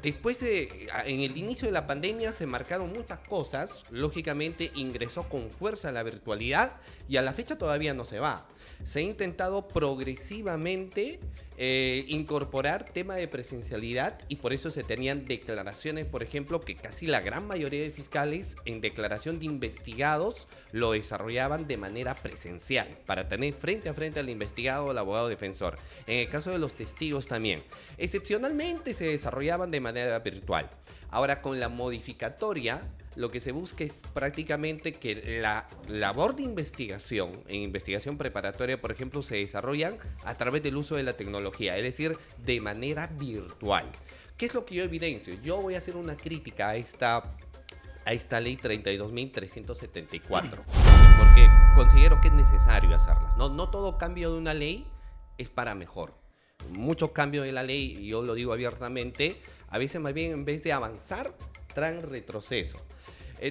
En el inicio de la pandemia se marcaron muchas cosas, lógicamente ingresó con fuerza la virtualidad y a la fecha todavía no se va. Se ha intentado progresivamente incorporar tema de presencialidad y por eso se tenían declaraciones, por ejemplo, que casi la gran mayoría de fiscales en declaración de investigados lo desarrollaban de manera presencial para tener frente a frente al investigado o al abogado defensor. En el caso de los testigos también. Excepcionalmente se desarrollaban de manera virtual. Ahora con la modificatoria lo que se busca es prácticamente que la labor de investigación, en investigación preparatoria, por ejemplo, se desarrollan a través del uso de la tecnología, es decir, de manera virtual. ¿Qué es lo que yo evidencio? Yo voy a hacer una crítica a esta ley 32.374, porque considero que es necesario hacerla. No todo cambio de una ley es para mejor. Muchos cambios de la ley, y yo lo digo abiertamente, a veces más bien en vez de avanzar, traen retroceso.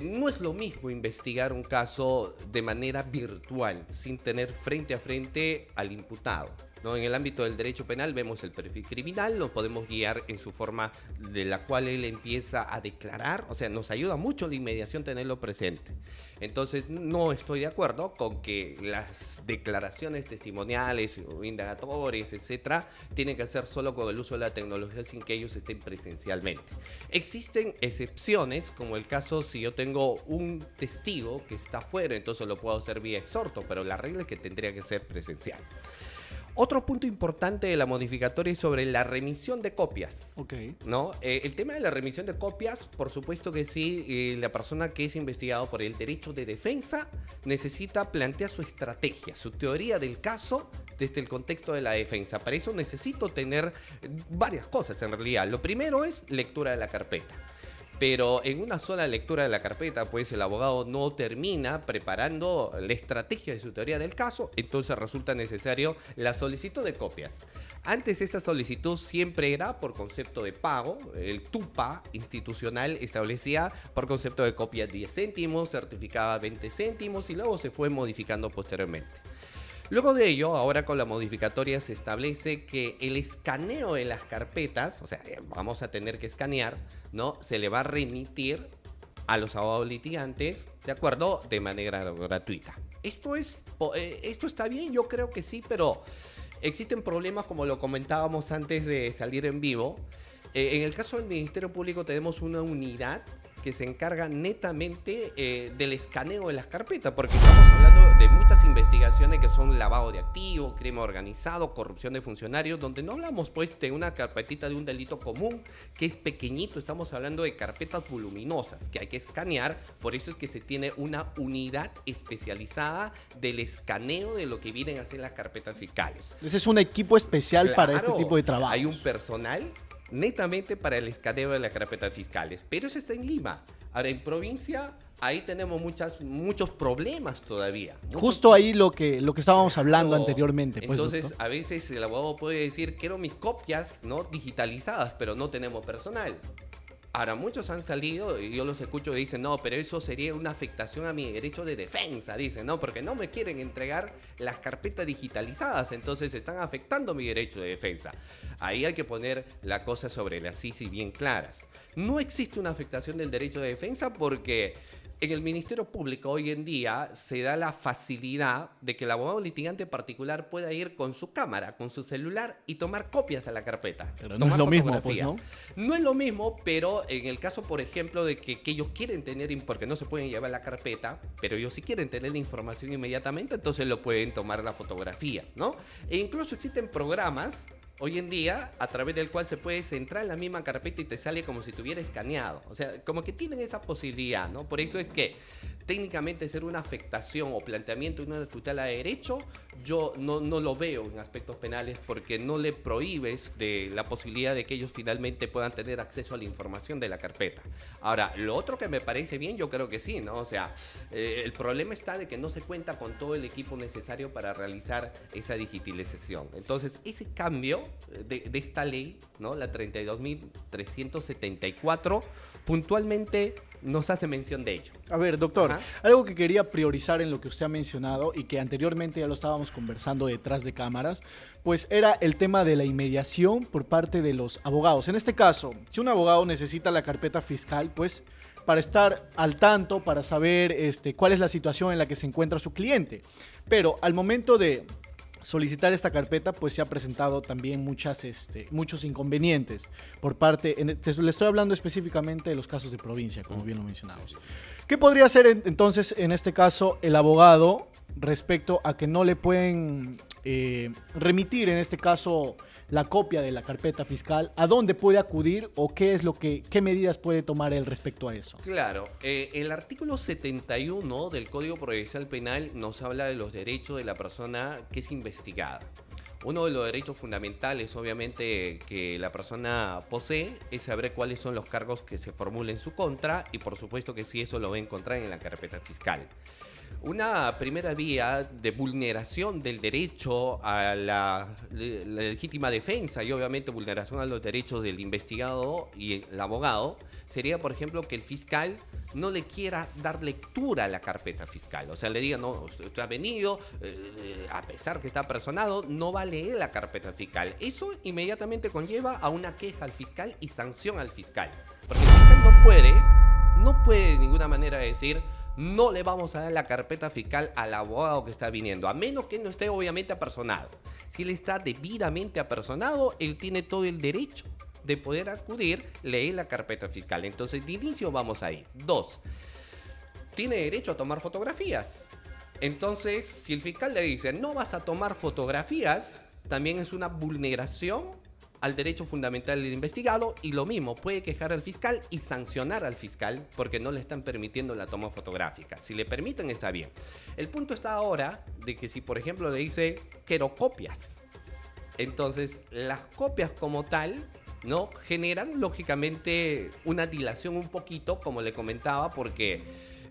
No es lo mismo investigar un caso de manera virtual, sin tener frente a frente al imputado, ¿no? En el ámbito del derecho penal vemos el perfil criminal, lo podemos guiar en su forma de la cual él empieza a declarar, o sea, nos ayuda mucho la inmediación tenerlo presente. Entonces, no estoy de acuerdo con que las declaraciones testimoniales, indagatorias, etcétera, tienen que hacer solo con el uso de la tecnología sin que ellos estén presencialmente. Existen excepciones, como el caso si yo tengo un testigo que está fuera, entonces lo puedo hacer vía exhorto, pero la regla es que tendría que ser presencial. Otro punto importante de la modificatoria es sobre la remisión de copias. ¿No? El tema de la remisión de copias, por supuesto que sí, la persona que es investigado por el derecho de defensa necesita plantear su estrategia, su teoría del caso desde el contexto de la defensa. Para eso necesito tener varias cosas en realidad. Lo primero es lectura de la carpeta. Pero en una sola lectura de la carpeta, pues el abogado no termina preparando la estrategia de su teoría del caso, entonces resulta necesario la solicitud de copias. Antes esa solicitud siempre era por concepto de pago, el TUPA institucional establecía por concepto de copia 10 céntimos, certificaba 20 céntimos y luego se fue modificando posteriormente. Luego de ello, ahora con la modificatoria se establece que el escaneo de las carpetas, o sea, vamos a tener que escanear, ¿no? Se le va a remitir a los abogados litigantes, ¿de acuerdo? De manera gratuita. Esto está bien, yo creo que sí, pero existen problemas como lo comentábamos antes de salir en vivo. En el caso del Ministerio Público tenemos una unidad que se encarga netamente del escaneo de las carpetas, porque estamos hablando de muchas investigaciones que son lavado de activos, crimen organizado, corrupción de funcionarios, donde no hablamos pues de una carpetita de un delito común que es pequeñito, estamos hablando de carpetas voluminosas que hay que escanear, por eso es que se tiene una unidad especializada del escaneo de lo que vienen a ser las carpetas fiscales. Ese es un equipo especial para este tipo de trabajo. Hay un personal netamente para el escaneo de las carpetas fiscales, pero eso está en Lima. Ahora en provincia, ahí tenemos muchos problemas todavía. Justo ahí lo que estábamos hablando anteriormente. Pues, entonces, doctor, a veces el abogado puede decir, quiero mis copias, ¿no?, digitalizadas, pero no tenemos personal. Ahora, muchos han salido y yo los escucho y dicen, no, pero eso sería una afectación a mi derecho de defensa, dicen, ¿no? Porque no me quieren entregar las carpetas digitalizadas, entonces están afectando mi derecho de defensa. Ahí hay que poner la cosa sobre las ICI bien claras. No existe una afectación del derecho de defensa porque en el Ministerio Público hoy en día se da la facilidad de que el abogado litigante particular pueda ir con su cámara, con su celular y tomar copias a la carpeta. Pero no es lo mismo, pues, ¿no? No es lo mismo, pero en el caso, por ejemplo, de que ellos quieren tener, porque no se pueden llevar la carpeta, pero ellos sí quieren tener la información inmediatamente, entonces lo pueden tomar la fotografía, ¿no? E incluso existen programas hoy en día, a través del cual se puede centrar en la misma carpeta y te sale como si estuviera escaneado. O sea, como que tienen esa posibilidad, ¿no? Por eso es que técnicamente ser una afectación o planteamiento de una tutela de derecho, yo no lo veo en aspectos penales porque no le prohíbes de la posibilidad de que ellos finalmente puedan tener acceso a la información de la carpeta. Ahora, lo otro que me parece bien, yo creo que sí, ¿no? O sea, el problema está de que no se cuenta con todo el equipo necesario para realizar esa digitalización. Entonces, ese cambio de esta ley, ¿no? La 32.374, puntualmente nos hace mención de ello. A ver, doctor, Ajá. algo que quería priorizar en lo que usted ha mencionado y que anteriormente ya lo estábamos conversando detrás de cámaras, pues era el tema de la inmediación por parte de los abogados. En este caso, si un abogado necesita la carpeta fiscal, pues para estar al tanto, para saber cuál es la situación en la que se encuentra su cliente. Pero al momento de solicitar esta carpeta, pues se ha presentado también muchos inconvenientes por parte, le estoy hablando específicamente de los casos de provincia, como bien lo mencionamos. ¿Qué podría hacer entonces en este caso el abogado respecto a que no le pueden remitir en este caso la copia de la carpeta fiscal? ¿A dónde puede acudir o qué medidas puede tomar él respecto a eso? Claro, el artículo 71 del Código Procesal Penal nos habla de los derechos de la persona que es investigada. Uno de los derechos fundamentales, obviamente, que la persona posee es saber cuáles son los cargos que se formulen en su contra y, por supuesto, que si eso lo va a encontrar en la carpeta fiscal. Una primera vía de vulneración del derecho a la legítima defensa y obviamente vulneración a los derechos del investigado y el abogado sería, por ejemplo, que el fiscal no le quiera dar lectura a la carpeta fiscal. O sea, le diga, no, usted ha venido, a pesar que está personado, no va a leer la carpeta fiscal. Eso inmediatamente conlleva a una queja al fiscal y sanción al fiscal. Porque el fiscal no puede de ninguna manera decir, no le vamos a dar la carpeta fiscal al abogado que está viniendo, a menos que no esté obviamente apersonado. Si él está debidamente apersonado, él tiene todo el derecho de poder acudir, leer la carpeta fiscal. Entonces, de inicio vamos ahí. 2, tiene derecho a tomar fotografías. Entonces, si el fiscal le dice, no vas a tomar fotografías, también es una vulneración al derecho fundamental del investigado y lo mismo, puede quejar al fiscal y sancionar al fiscal porque no le están permitiendo la toma fotográfica. Si le permiten, está bien. El punto está ahora de que si, por ejemplo, le dice, quiero copias, entonces las copias como tal, ¿no?, generan lógicamente una dilación un poquito, como le comentaba, porque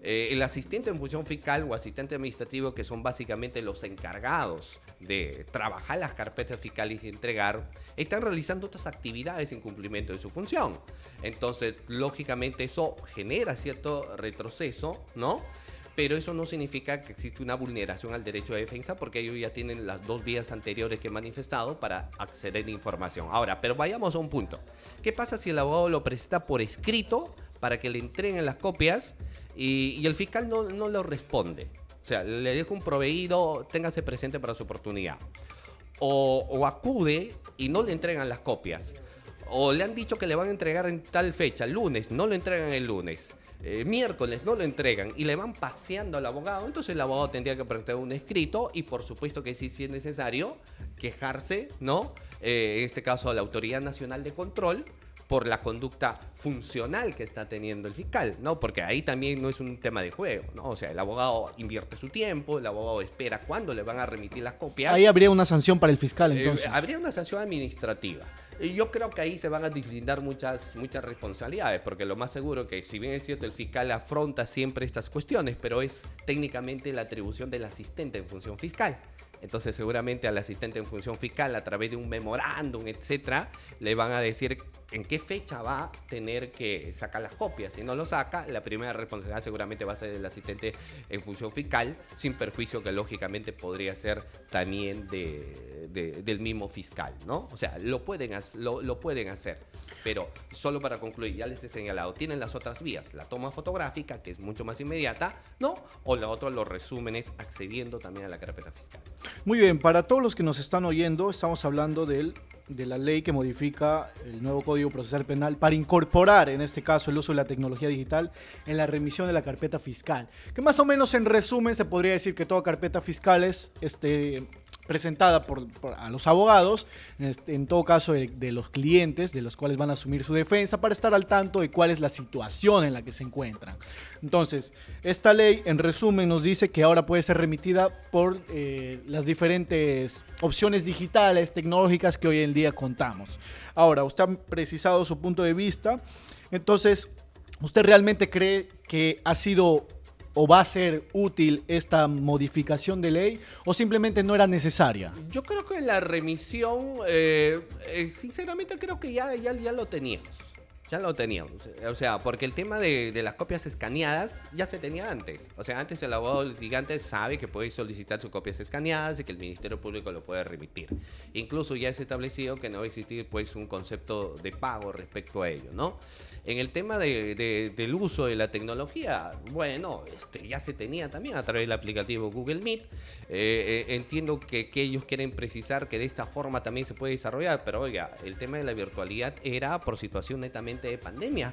el asistente en función fiscal o asistente administrativo, que son básicamente los encargados de trabajar las carpetas fiscales y entregar, están realizando otras actividades en cumplimiento de su función. Entonces, lógicamente eso genera cierto retroceso, ¿no? Pero eso no significa que existe una vulneración al derecho de defensa porque ellos ya tienen las 2 vías anteriores que he manifestado para acceder a información. Ahora, pero vayamos a un punto. ¿Qué pasa si el abogado lo presenta por escrito para que le entreguen las copias y el fiscal no lo responde? O sea, le deja un proveído, téngase presente para su oportunidad. O acude y no le entregan las copias. O le han dicho que le van a entregar en tal fecha, lunes, no lo entregan el lunes. Miércoles no lo entregan y le van paseando al abogado, entonces el abogado tendría que presentar un escrito y por supuesto que sí, si es necesario, quejarse, ¿no? En este caso a la Autoridad Nacional de Control por la conducta funcional que está teniendo el fiscal, ¿no? Porque ahí también no es un tema de juego, ¿no? O sea, el abogado invierte su tiempo, el abogado espera cuándo le van a remitir las copias. Ahí habría una sanción para el fiscal, entonces. Habría una sanción administrativa. Y yo creo que ahí se van a deslindar muchas responsabilidades, porque lo más seguro que, si bien es cierto, el fiscal afronta siempre estas cuestiones, pero es técnicamente la atribución del asistente en función fiscal. Entonces seguramente al asistente en función fiscal, a través de un memorándum, etcétera, le van a decir en qué fecha va a tener que sacar las copias. Si no lo saca, la primera responsabilidad seguramente va a ser del asistente en función fiscal, sin perjuicio que lógicamente podría ser también del mismo fiscal, ¿no? O sea, lo pueden hacer. Pero solo para concluir, ya les he señalado, tienen las otras vías, la toma fotográfica, que es mucho más inmediata, ¿no? O la otra, los resúmenes, accediendo también a la carpeta fiscal. Muy bien, para todos los que nos están oyendo, estamos hablando de la ley que modifica el nuevo Código Procesal Penal para incorporar, en este caso, el uso de la tecnología digital en la remisión de la carpeta fiscal. Que más o menos en resumen se podría decir que toda carpeta fiscal es presentada a los abogados, en todo caso de los clientes, de los cuales van a asumir su defensa, para estar al tanto de cuál es la situación en la que se encuentran. Entonces, esta ley, en resumen, nos dice que ahora puede ser remitida por las diferentes opciones digitales, tecnológicas que hoy en día contamos. Ahora, usted ha precisado su punto de vista, entonces, ¿usted realmente cree que ha sido o va a ser útil esta modificación de ley o simplemente no era necesaria? Yo creo que la remisión, sinceramente creo que ya lo teníamos. Ya lo teníamos. O sea, porque el tema de las copias escaneadas ya se tenía antes. O sea, antes el abogado litigante sabe que puede solicitar sus copias escaneadas y que el Ministerio Público lo puede remitir. Incluso ya es establecido que no va a existir pues un concepto de pago respecto a ello, ¿no? En el tema del uso de la tecnología, bueno, ya se tenía también a través del aplicativo Google Meet. Entiendo que ellos quieren precisar que de esta forma también se puede desarrollar, pero oiga, el tema de la virtualidad era por situación netamente de pandemia.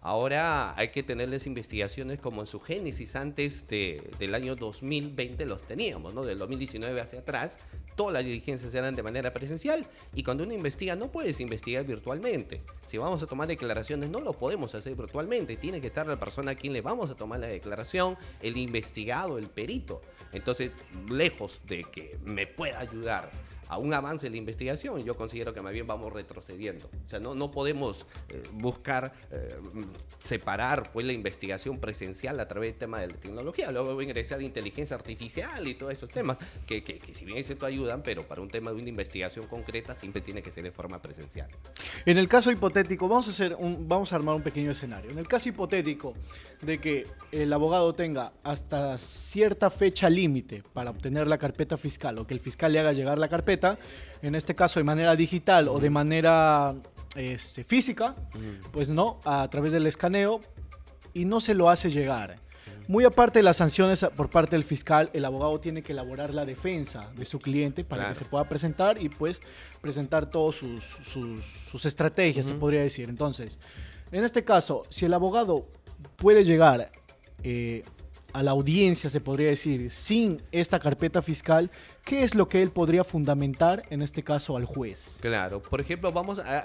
Ahora hay que tenerles investigaciones como en su génesis antes del año 2020 los teníamos, ¿no? Del 2019 hacia atrás, todas las diligencias eran de manera presencial y cuando uno investiga no puedes investigar virtualmente. Si vamos a tomar declaraciones no lo podemos hacer virtualmente, tiene que estar la persona a quien le vamos a tomar la declaración, el investigado, el perito. Entonces, lejos de que me pueda ayudar a un avance en la investigación, yo considero que más bien vamos retrocediendo. O sea, no podemos buscar separar pues la investigación presencial a través del tema de la tecnología. Luego voy a ingresar de inteligencia artificial y todos esos temas que si bien es cierto ayudan, pero para un tema de una investigación concreta siempre tiene que ser de forma presencial. En el caso hipotético, vamos a armar un pequeño escenario. En el caso hipotético de que el abogado tenga hasta cierta fecha límite para obtener la carpeta fiscal o que el fiscal le haga llegar la carpeta, en este caso de manera digital o de manera física, pues no, a través del escaneo, y no se lo hace llegar. Muy aparte de las sanciones por parte del fiscal, el abogado tiene que elaborar la defensa de su cliente para que se pueda presentar y pues presentar todas sus estrategias, se podría decir. Entonces, en este caso, si el abogado puede llegar a la audiencia, se podría decir, sin esta carpeta fiscal, ¿qué es lo que él podría fundamentar, en este caso, al juez? Claro, por ejemplo,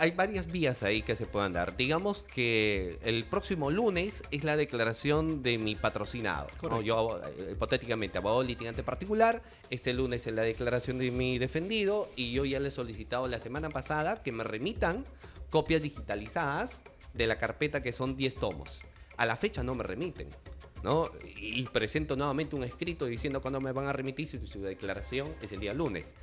hay varias vías ahí que se puedan dar. Digamos que el próximo lunes es la declaración de mi patrocinado, ¿no? Yo, hipotéticamente, abogado litigante particular, este lunes es la declaración de mi defendido y yo ya le he solicitado la semana pasada que me remitan copias digitalizadas de la carpeta que son 10 tomos. A la fecha no me remiten, ¿no? Y presento nuevamente un escrito diciendo cuándo me van a remitir si su declaración es el día lunes.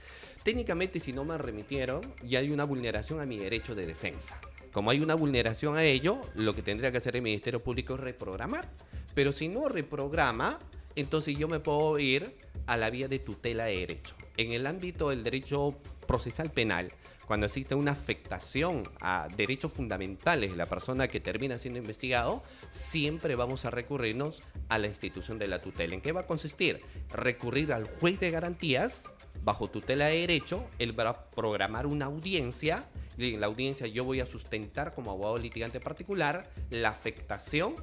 Técnicamente, si no me remitieron, ya hay una vulneración a mi derecho de defensa. Como hay una vulneración a ello, lo que tendría que hacer el Ministerio Público es reprogramar. Pero si no reprograma, entonces yo me puedo ir a la vía de tutela de derecho. En el ámbito del derecho procesal penal, cuando existe una afectación a derechos fundamentales de la persona que termina siendo investigado, siempre vamos a recurrirnos a la institución de la tutela. ¿En qué va a consistir? Recurrir al juez de garantías, bajo tutela de derecho, él va a programar una audiencia, y en la audiencia yo voy a sustentar como abogado litigante particular la afectación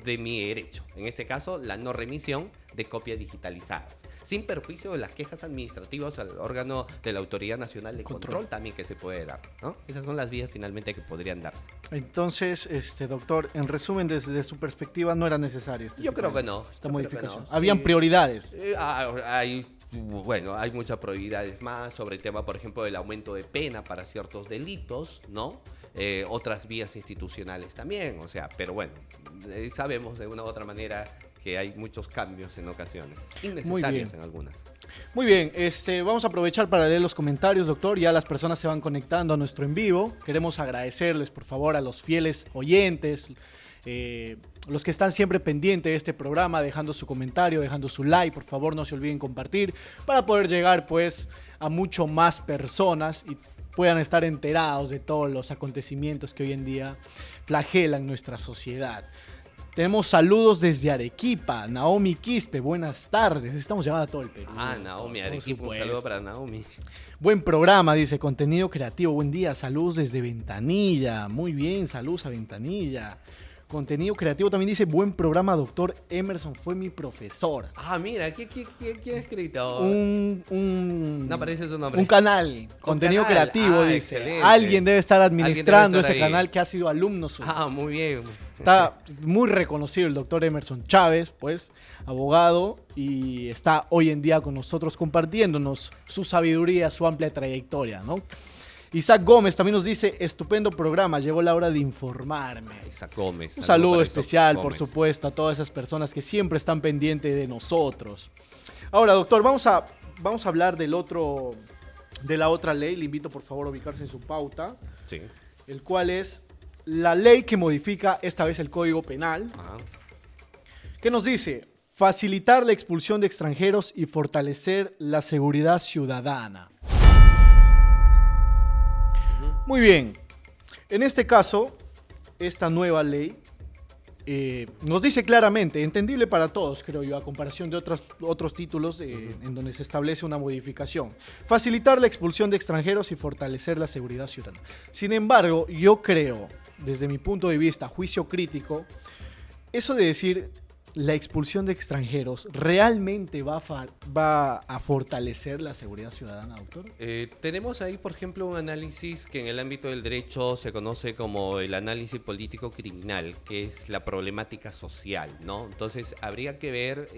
de mi derecho. En este caso, la no remisión de copias digitalizadas, sin perjuicio de las quejas administrativas al órgano de la Autoridad Nacional de Control también que se puede dar, ¿no? Esas son las vías finalmente que podrían darse. Entonces, doctor, en resumen, desde su perspectiva, no era necesario Yo creo que no. Esta modificación. Habían prioridades. Hay muchas prioridades más sobre el tema, por ejemplo, del aumento de pena para ciertos delitos, ¿no? Otras vías institucionales también, o sea, pero bueno, sabemos de una u otra manera que hay muchos cambios en ocasiones, innecesarios en algunas. Muy bien, vamos a aprovechar para leer los comentarios, doctor. Ya las personas se van conectando a nuestro en vivo. Queremos agradecerles, por favor, a los fieles oyentes, los que están siempre pendientes de este programa, dejando su comentario, dejando su like. Por favor, no se olviden compartir para poder llegar pues a mucho más personas y puedan estar enterados de todos los acontecimientos que hoy en día flagelan nuestra sociedad. Tenemos saludos desde Arequipa. Naomi Quispe, buenas tardes. Estamos llamando a todo el Perú. Naomi, Arequipa, un saludo para Naomi. Buen programa, dice, contenido creativo. Buen día, saludos desde Ventanilla. Muy bien, saludos a Ventanilla. Contenido creativo también dice, buen programa, doctor Emerson, fue mi profesor. Mira, ¿quién ha escrito? No aparece su nombre. Un canal, contenido creativo, dice. Excelente. Alguien debe estar administrando ese canal que ha sido alumno suyo. Muy bien. Está muy reconocido el doctor Emerson Chávez, pues, abogado, y está hoy en día con nosotros compartiéndonos su sabiduría, su amplia trayectoria, ¿no? Isaac Gómez también nos dice, estupendo programa, llegó la hora de informarme. Isaac Gómez. Un saludo para especial, Isaac por Gómez. supuesto, a todas esas personas que siempre están pendientes de nosotros. Ahora, doctor, vamos a hablar de la otra ley. Le invito, por favor, a ubicarse en su pauta, Sí. el cual es la ley que modifica esta vez el Código Penal, Ajá. que nos dice facilitar la expulsión de extranjeros y fortalecer la seguridad ciudadana. Muy bien. En este caso, esta nueva ley nos dice claramente, entendible para todos, creo yo, a comparación de otros títulos en donde se establece una modificación. Facilitar la expulsión de extranjeros y fortalecer la seguridad ciudadana. Sin embargo, yo creo, desde mi punto de vista, juicio crítico, eso de decir la expulsión de extranjeros realmente va a fortalecer la seguridad ciudadana, doctor. Tenemos ahí, por ejemplo, un análisis que en el ámbito del derecho se conoce como el análisis político criminal, que es la problemática social, ¿no? Entonces, habría que ver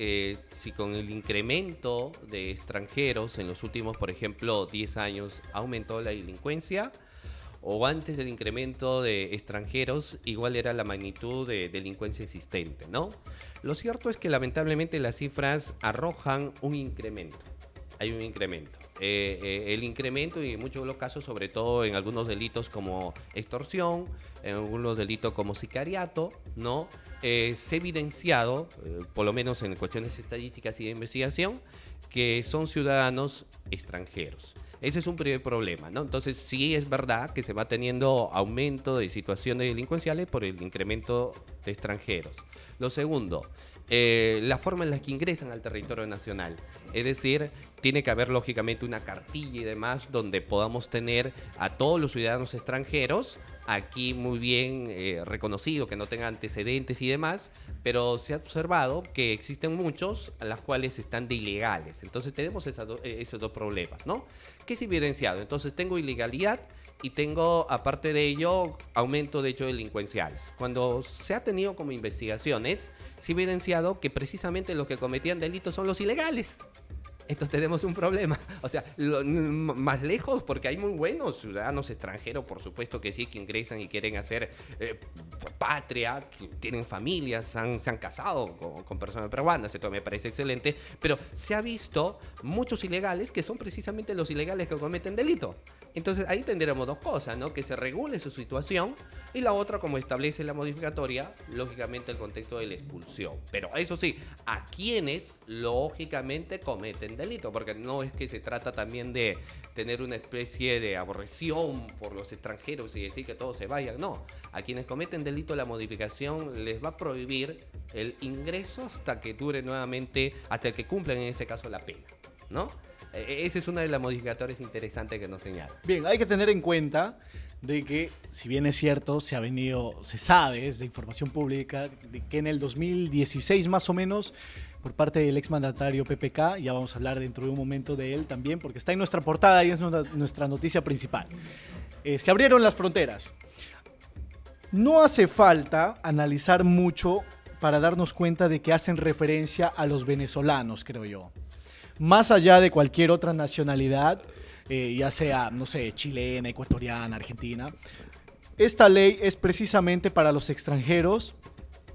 si con el incremento de extranjeros en los últimos, por ejemplo, 10 años, aumentó la delincuencia, o antes del incremento de extranjeros, igual era la magnitud de delincuencia existente, ¿no? Lo cierto es que lamentablemente las cifras arrojan un incremento. Hay un incremento. El incremento y en muchos de los casos, sobre todo en algunos delitos como extorsión, en algunos delitos como sicariato, ¿no? Se ha evidenciado, por lo menos en cuestiones estadísticas y de investigación, que son ciudadanos extranjeros. Ese es un primer problema, ¿no? Entonces sí es verdad que se va teniendo aumento de situaciones delincuenciales por el incremento de extranjeros. Lo segundo, la forma en la que ingresan al territorio nacional. Es decir, tiene que haber lógicamente una cartilla y demás donde podamos tener a todos los ciudadanos extranjeros aquí muy bien reconocido, que no tengan antecedentes y demás, pero se ha observado que existen muchos a las cuales están de ilegales. Entonces tenemos esos dos problemas, ¿no? ¿Qué es evidenciado? Entonces tengo ilegalidad y tengo, aparte de ello, aumento de hechos delincuenciales. Cuando se ha tenido como investigaciones, se ha evidenciado que precisamente los que cometían delitos son los ilegales. Entonces tenemos un problema. O sea, más lejos, porque hay muy buenos ciudadanos extranjeros, por supuesto que sí, que ingresan y quieren hacer patria, que tienen familias, se han casado con personas peruanas, esto me parece excelente, pero se ha visto muchos ilegales que son precisamente los ilegales que cometen delito. Entonces ahí tendremos dos cosas, ¿no? Que se regule su situación y la otra, como establece la modificatoria, lógicamente el contexto de la expulsión. Pero eso sí, a quienes lógicamente cometen delito, porque no es que se trata también de tener una especie de aborreción por los extranjeros y decir que todos se vayan, no. A quienes cometen delito la modificación les va a prohibir el ingreso hasta que dure nuevamente, hasta que cumplan en este caso la pena, ¿no? Esa es una de las modificatorias interesantes que nos señala. Bien, hay que tener en cuenta de que, si bien es cierto, se sabe, es de información pública, de que en el 2016 más o menos, por parte del exmandatario PPK, ya vamos a hablar dentro de un momento de él también, porque está en nuestra portada y es nuestra noticia principal. Se abrieron las fronteras. No hace falta analizar mucho para darnos cuenta de que hacen referencia a los venezolanos, creo yo. Más allá de cualquier otra nacionalidad, ya sea, no sé, chilena, ecuatoriana, argentina, esta ley es precisamente para los extranjeros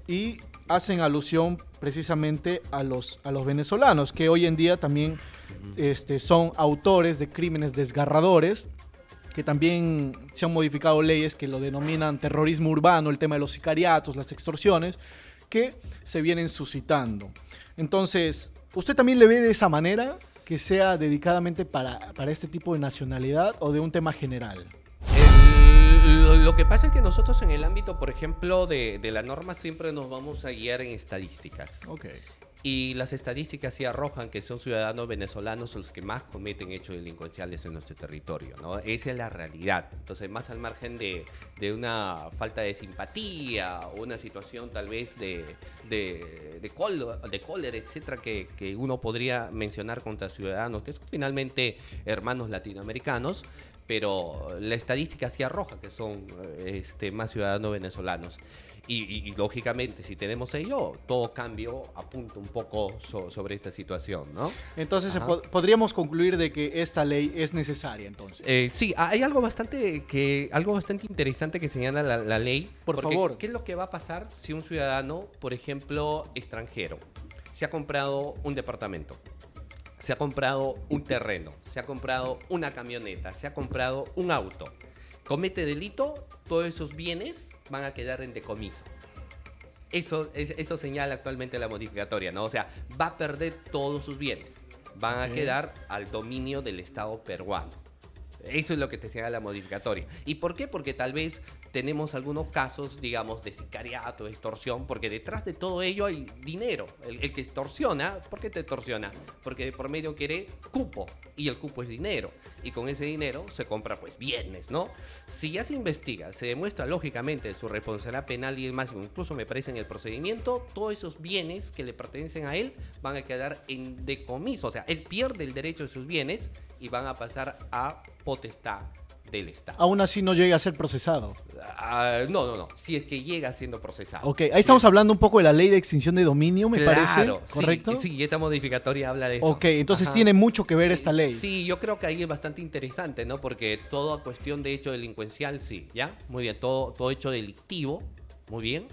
y hacen alusión precisamente a los venezolanos, que hoy en día también son autores de crímenes desgarradores, que también se han modificado leyes que lo denominan terrorismo urbano, el tema de los sicariatos, las extorsiones, que se vienen suscitando. Entonces, ¿usted también le ve de esa manera, que sea dedicadamente para este tipo de nacionalidad o de un tema general? Lo que pasa es que nosotros en el ámbito, por ejemplo, de la norma siempre nos vamos a guiar en estadísticas. Okay. Y las estadísticas sí arrojan que son ciudadanos venezolanos los que más cometen hechos delincuenciales en nuestro territorio, ¿no? Esa es la realidad. Entonces, más al margen de una falta de simpatía o una situación tal vez de cólera, etcétera, que uno podría mencionar contra ciudadanos que son finalmente hermanos latinoamericanos, pero la estadística sí arroja que son más ciudadanos venezolanos. Y lógicamente, si tenemos ello, todo cambio apunta un poco sobre esta situación, ¿no? Entonces, podríamos concluir de que esta ley es necesaria, entonces. Sí, hay algo bastante interesante que señala la ley. Por favor. ¿Qué es lo que va a pasar si un ciudadano, por ejemplo, extranjero, se ha comprado un departamento, se ha comprado un terreno, se ha comprado una camioneta, se ha comprado un auto, comete delito, todos esos bienes van a quedar en decomiso? Eso señala actualmente la modificatoria, ¿no? O sea, va a perder todos sus bienes, van a quedar al dominio del Estado peruano. Eso es lo que te señala la modificatoria. ¿Y por qué? Porque tal vez tenemos algunos casos, digamos, de sicariato, de extorsión, porque detrás de todo ello hay dinero. El que extorsiona, ¿por qué te extorsiona? Porque de por medio quiere cupo, y el cupo es dinero. Y con ese dinero se compra, pues, bienes, ¿no? Si ya se investiga, se demuestra lógicamente su responsabilidad penal y demás, incluso me parece en el procedimiento, todos esos bienes que le pertenecen a él van a quedar en decomiso. O sea, él pierde el derecho de sus bienes y van a pasar a potestad del Estado. Aún así no llega a ser procesado. No. Si es que llega siendo procesado. Ok, ahí estamos hablando un poco de la ley de extinción de dominio, me parece, ¿correcto? Sí, esta modificatoria habla de eso. Ok, entonces tiene mucho que ver esta ley. Sí, yo creo que ahí es bastante interesante, ¿no? Porque toda cuestión de hecho delincuencial, sí, ¿ya? Muy bien, todo hecho delictivo, muy bien.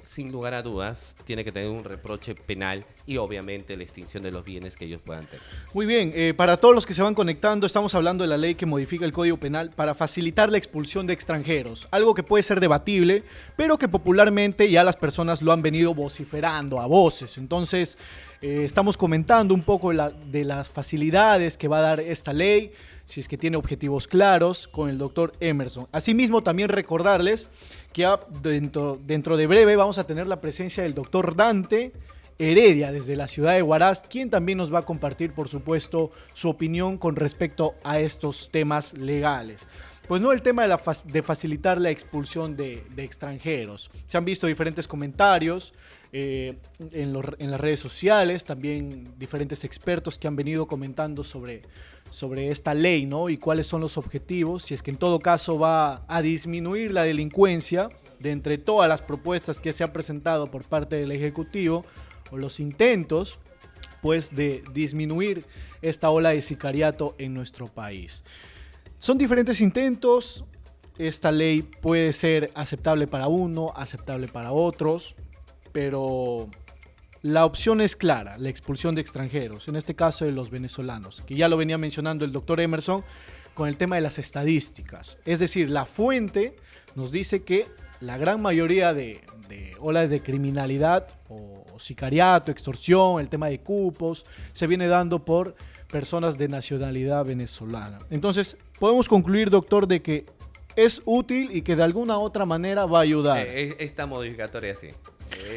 Sin lugar a dudas, tiene que tener un reproche penal y obviamente la extinción de los bienes que ellos puedan tener. Muy bien, para todos los que se van conectando, estamos hablando de la ley que modifica el Código Penal para facilitar la expulsión de extranjeros, algo que puede ser debatible, pero que popularmente ya las personas lo han venido vociferando a voces. Entonces, estamos comentando un poco de las facilidades que va a dar esta ley, si es que tiene objetivos claros, con el doctor Emerson. Asimismo, también recordarles que dentro de breve vamos a tener la presencia del doctor Dante Heredia desde la ciudad de Huaraz, quien también nos va a compartir, por supuesto, su opinión con respecto a estos temas legales. Pues no, el tema de facilitar la expulsión de extranjeros. Se han visto diferentes comentarios en las redes sociales, también diferentes expertos que han venido comentando sobre esta ley, ¿no? Y cuáles son los objetivos, si es que en todo caso va a disminuir la delincuencia de entre todas las propuestas que se han presentado por parte del Ejecutivo, o los intentos, pues, de disminuir esta ola de sicariato en nuestro país. Son diferentes intentos. Esta ley puede ser aceptable para uno, aceptable para otros, pero la opción es clara, la expulsión de extranjeros, en este caso de los venezolanos, que ya lo venía mencionando el doctor Emerson con el tema de las estadísticas. Es decir, la fuente nos dice que la gran mayoría de olas de criminalidad o sicariato, extorsión, el tema de cupos, se viene dando por personas de nacionalidad venezolana. Entonces, podemos concluir, doctor, de que es útil y que de alguna otra manera va a ayudar. Esta modificatoria, sí.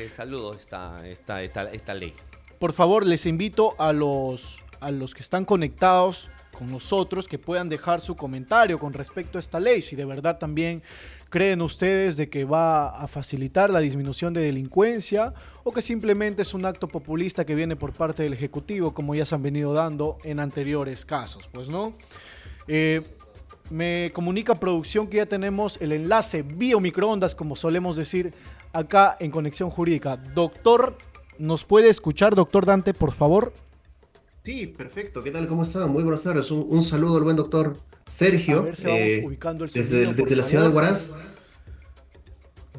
Saludo esta ley. Por favor, les invito a los que están conectados con nosotros que puedan dejar su comentario con respecto a esta ley, si de verdad también creen ustedes de que va a facilitar la disminución de delincuencia o que simplemente es un acto populista que viene por parte del Ejecutivo, como ya se han venido dando en anteriores casos, pues, ¿no? Me comunica producción que ya tenemos el enlace vía microondas, como solemos decir acá en Conexión Jurídica. Doctor, ¿nos puede escuchar, doctor Dante, por favor? Sí, perfecto. ¿Qué tal? ¿Cómo están? Muy buenas tardes. Un saludo al buen doctor Sergio. A ver si vamos ubicando el sonido, desde la ciudad de Huaraz.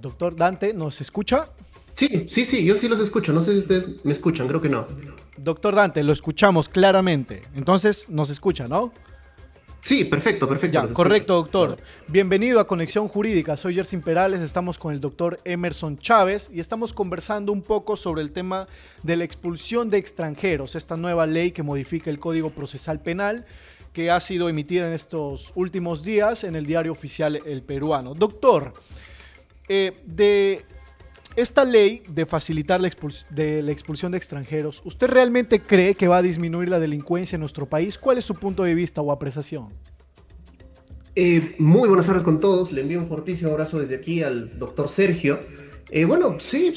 Doctor Dante, ¿nos escucha? Sí, yo sí los escucho. No sé si ustedes me escuchan, creo que no. Doctor Dante, lo escuchamos claramente. Entonces, nos escucha, ¿no? Sí, perfecto. Ya, correcto, doctor. Bienvenido a Conexión Jurídica. Soy Yersin Perales, estamos con el doctor Emerson Chávez y estamos conversando un poco sobre el tema de la expulsión de extranjeros, esta nueva ley que modifica el Código Procesal Penal que ha sido emitida en estos últimos días en el diario oficial El Peruano. Doctor, de esta ley de facilitar la expulsión de extranjeros, ¿usted realmente cree que va a disminuir la delincuencia en nuestro país? ¿Cuál es su punto de vista o apreciación? Muy buenas tardes con todos. Le envío un fortísimo abrazo desde aquí al doctor Sergio. Bueno, sí,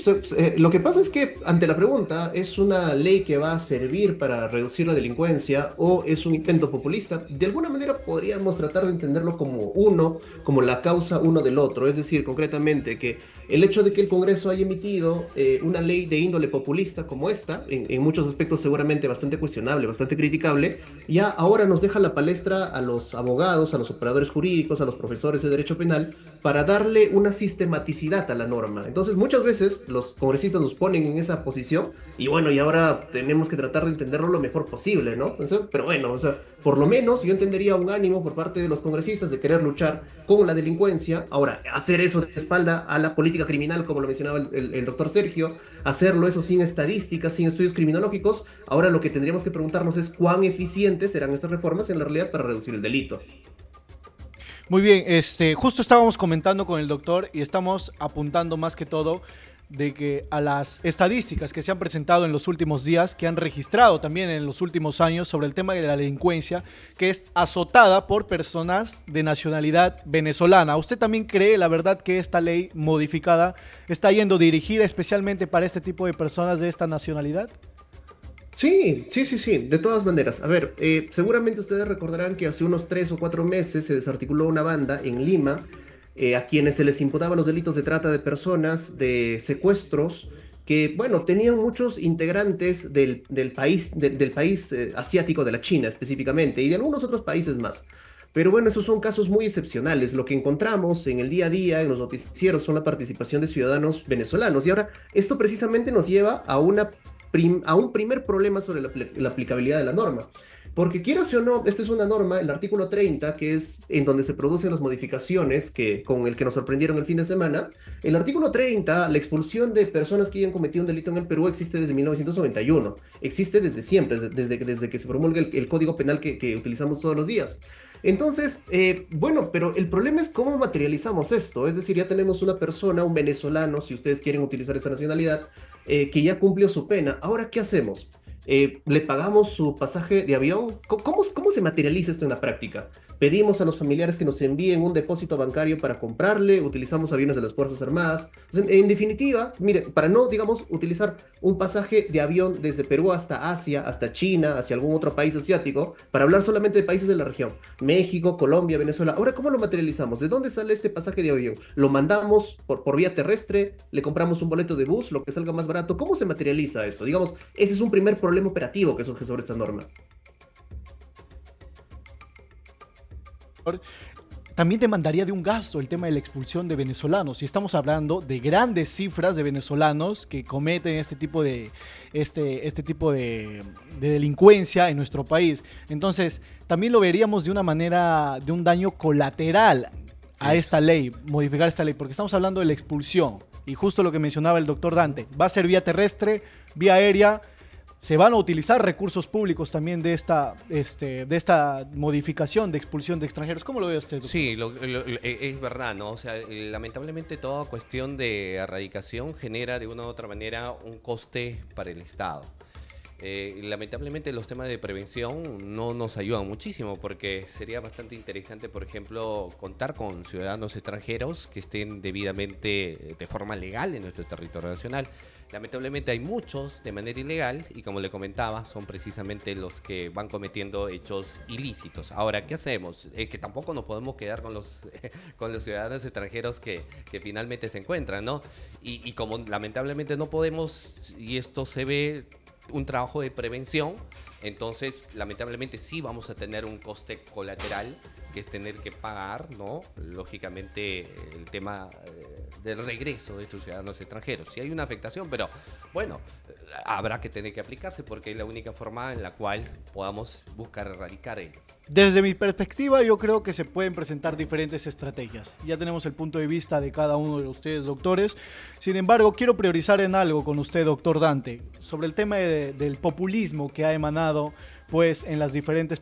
lo que pasa es que ante la pregunta, ¿es una ley que va a servir para reducir la delincuencia o es un intento populista? De alguna manera podríamos tratar de entenderlo como uno, como la causa uno del otro. Es decir, concretamente, que el hecho de que el Congreso haya emitido una ley de índole populista como esta, en muchos aspectos seguramente bastante cuestionable, bastante criticable, ya ahora nos deja la palestra a los abogados, a los operadores jurídicos, a los profesores de derecho penal, para darle una sistematicidad a la norma. Entonces, muchas veces los congresistas nos ponen en esa posición y bueno, y ahora tenemos que tratar de entenderlo lo mejor posible, ¿no? Pero bueno, o sea, por lo menos yo entendería un ánimo por parte de los congresistas de querer luchar con la delincuencia. Ahora, hacer eso de espalda a la política criminal, como lo mencionaba el doctor Sergio, hacerlo eso sin estadísticas, sin estudios criminológicos, ahora lo que tendríamos que preguntarnos es cuán eficientes serán estas reformas en la realidad para reducir el delito. Muy bien, justo estábamos comentando con el doctor y estamos apuntando más que todo de que a las estadísticas que se han presentado en los últimos días, que han registrado también en los últimos años sobre el tema de la delincuencia, que es azotada por personas de nacionalidad venezolana. ¿Usted también cree, la verdad, que esta ley modificada está yendo dirigida especialmente para este tipo de personas de esta nacionalidad? Sí, sí, sí, sí, de todas maneras. A ver, seguramente ustedes recordarán que hace unos 3 o 4 meses se desarticuló una banda en Lima a quienes se les imputaban los delitos de trata de personas, de secuestros, que, bueno, tenían muchos integrantes del país, del país asiático, de la China específicamente, y de algunos otros países más. Pero bueno, esos son casos muy excepcionales. Lo que encontramos en el día a día, en los noticieros, son la participación de ciudadanos venezolanos. Y ahora, esto precisamente nos lleva a a un primer problema sobre la aplicabilidad de la norma. Porque quieras o no, esta es una norma, el artículo 30, que es en donde se producen las modificaciones con el que nos sorprendieron el fin de semana. El artículo 30, la expulsión de personas que hayan cometido un delito en el Perú existe desde 1991. Existe desde siempre, desde que se promulga el Código Penal que utilizamos todos los días. Entonces, bueno, pero el problema es cómo materializamos esto. Es decir, ya tenemos una persona, un venezolano, si ustedes quieren utilizar esa nacionalidad, que ya cumplió su pena. Ahora, ¿qué hacemos? ¿Le pagamos su pasaje de avión? ¿Cómo se materializa esto en la práctica? ¿Pedimos a los familiares que nos envíen un depósito bancario para comprarle? ¿Utilizamos aviones de las Fuerzas Armadas? O sea, en definitiva, mire, para no, digamos, utilizar un pasaje de avión desde Perú hasta Asia, hasta China, hacia algún otro país asiático, para hablar solamente de países de la región, México, Colombia, Venezuela. Ahora, ¿cómo lo materializamos? ¿De dónde sale este pasaje de avión? ¿Lo mandamos por vía terrestre? ¿Le compramos un boleto de bus, lo que salga más barato? ¿Cómo se materializa esto? Digamos, ese es un primer problema operativo que surge sobre esta norma. También demandaría de un gasto el tema de la expulsión de venezolanos. Y estamos hablando de grandes cifras de venezolanos que cometen este tipo de delincuencia en nuestro país. Entonces, también lo veríamos de una manera, de un daño colateral a esta ley, modificar esta ley, porque estamos hablando de la expulsión. Y justo lo que mencionaba el doctor Dante, va a ser vía terrestre, vía aérea. Se van a utilizar recursos públicos también de esta modificación de expulsión de extranjeros. ¿Cómo lo ve usted, doctor? Sí, es verdad, ¿no? O sea, lamentablemente toda cuestión de erradicación genera de una u otra manera un coste para el Estado. Lamentablemente los temas de prevención no nos ayudan muchísimo porque sería bastante interesante, por ejemplo, contar con ciudadanos extranjeros que estén debidamente de forma legal en nuestro territorio nacional. Lamentablemente hay muchos de manera ilegal y, como le comentaba, son precisamente los que van cometiendo hechos ilícitos. Ahora, ¿qué hacemos? Es que tampoco nos podemos quedar con con los ciudadanos extranjeros que finalmente se encuentran, ¿no? Y como lamentablemente no podemos, y esto se ve, un trabajo de prevención, entonces lamentablemente sí vamos a tener un coste colateral, que es tener que pagar, ¿no? Lógicamente el tema del regreso de estos ciudadanos extranjeros. Sí hay una afectación, pero bueno, habrá que tener que aplicarse porque es la única forma en la cual podamos buscar erradicar ello. Desde mi perspectiva, yo creo que se pueden presentar diferentes estrategias. Ya tenemos el punto de vista de cada uno de ustedes, doctores. Sin embargo, quiero priorizar en algo con usted, doctor Dante, sobre el tema del populismo que ha emanado pues, en las diferentes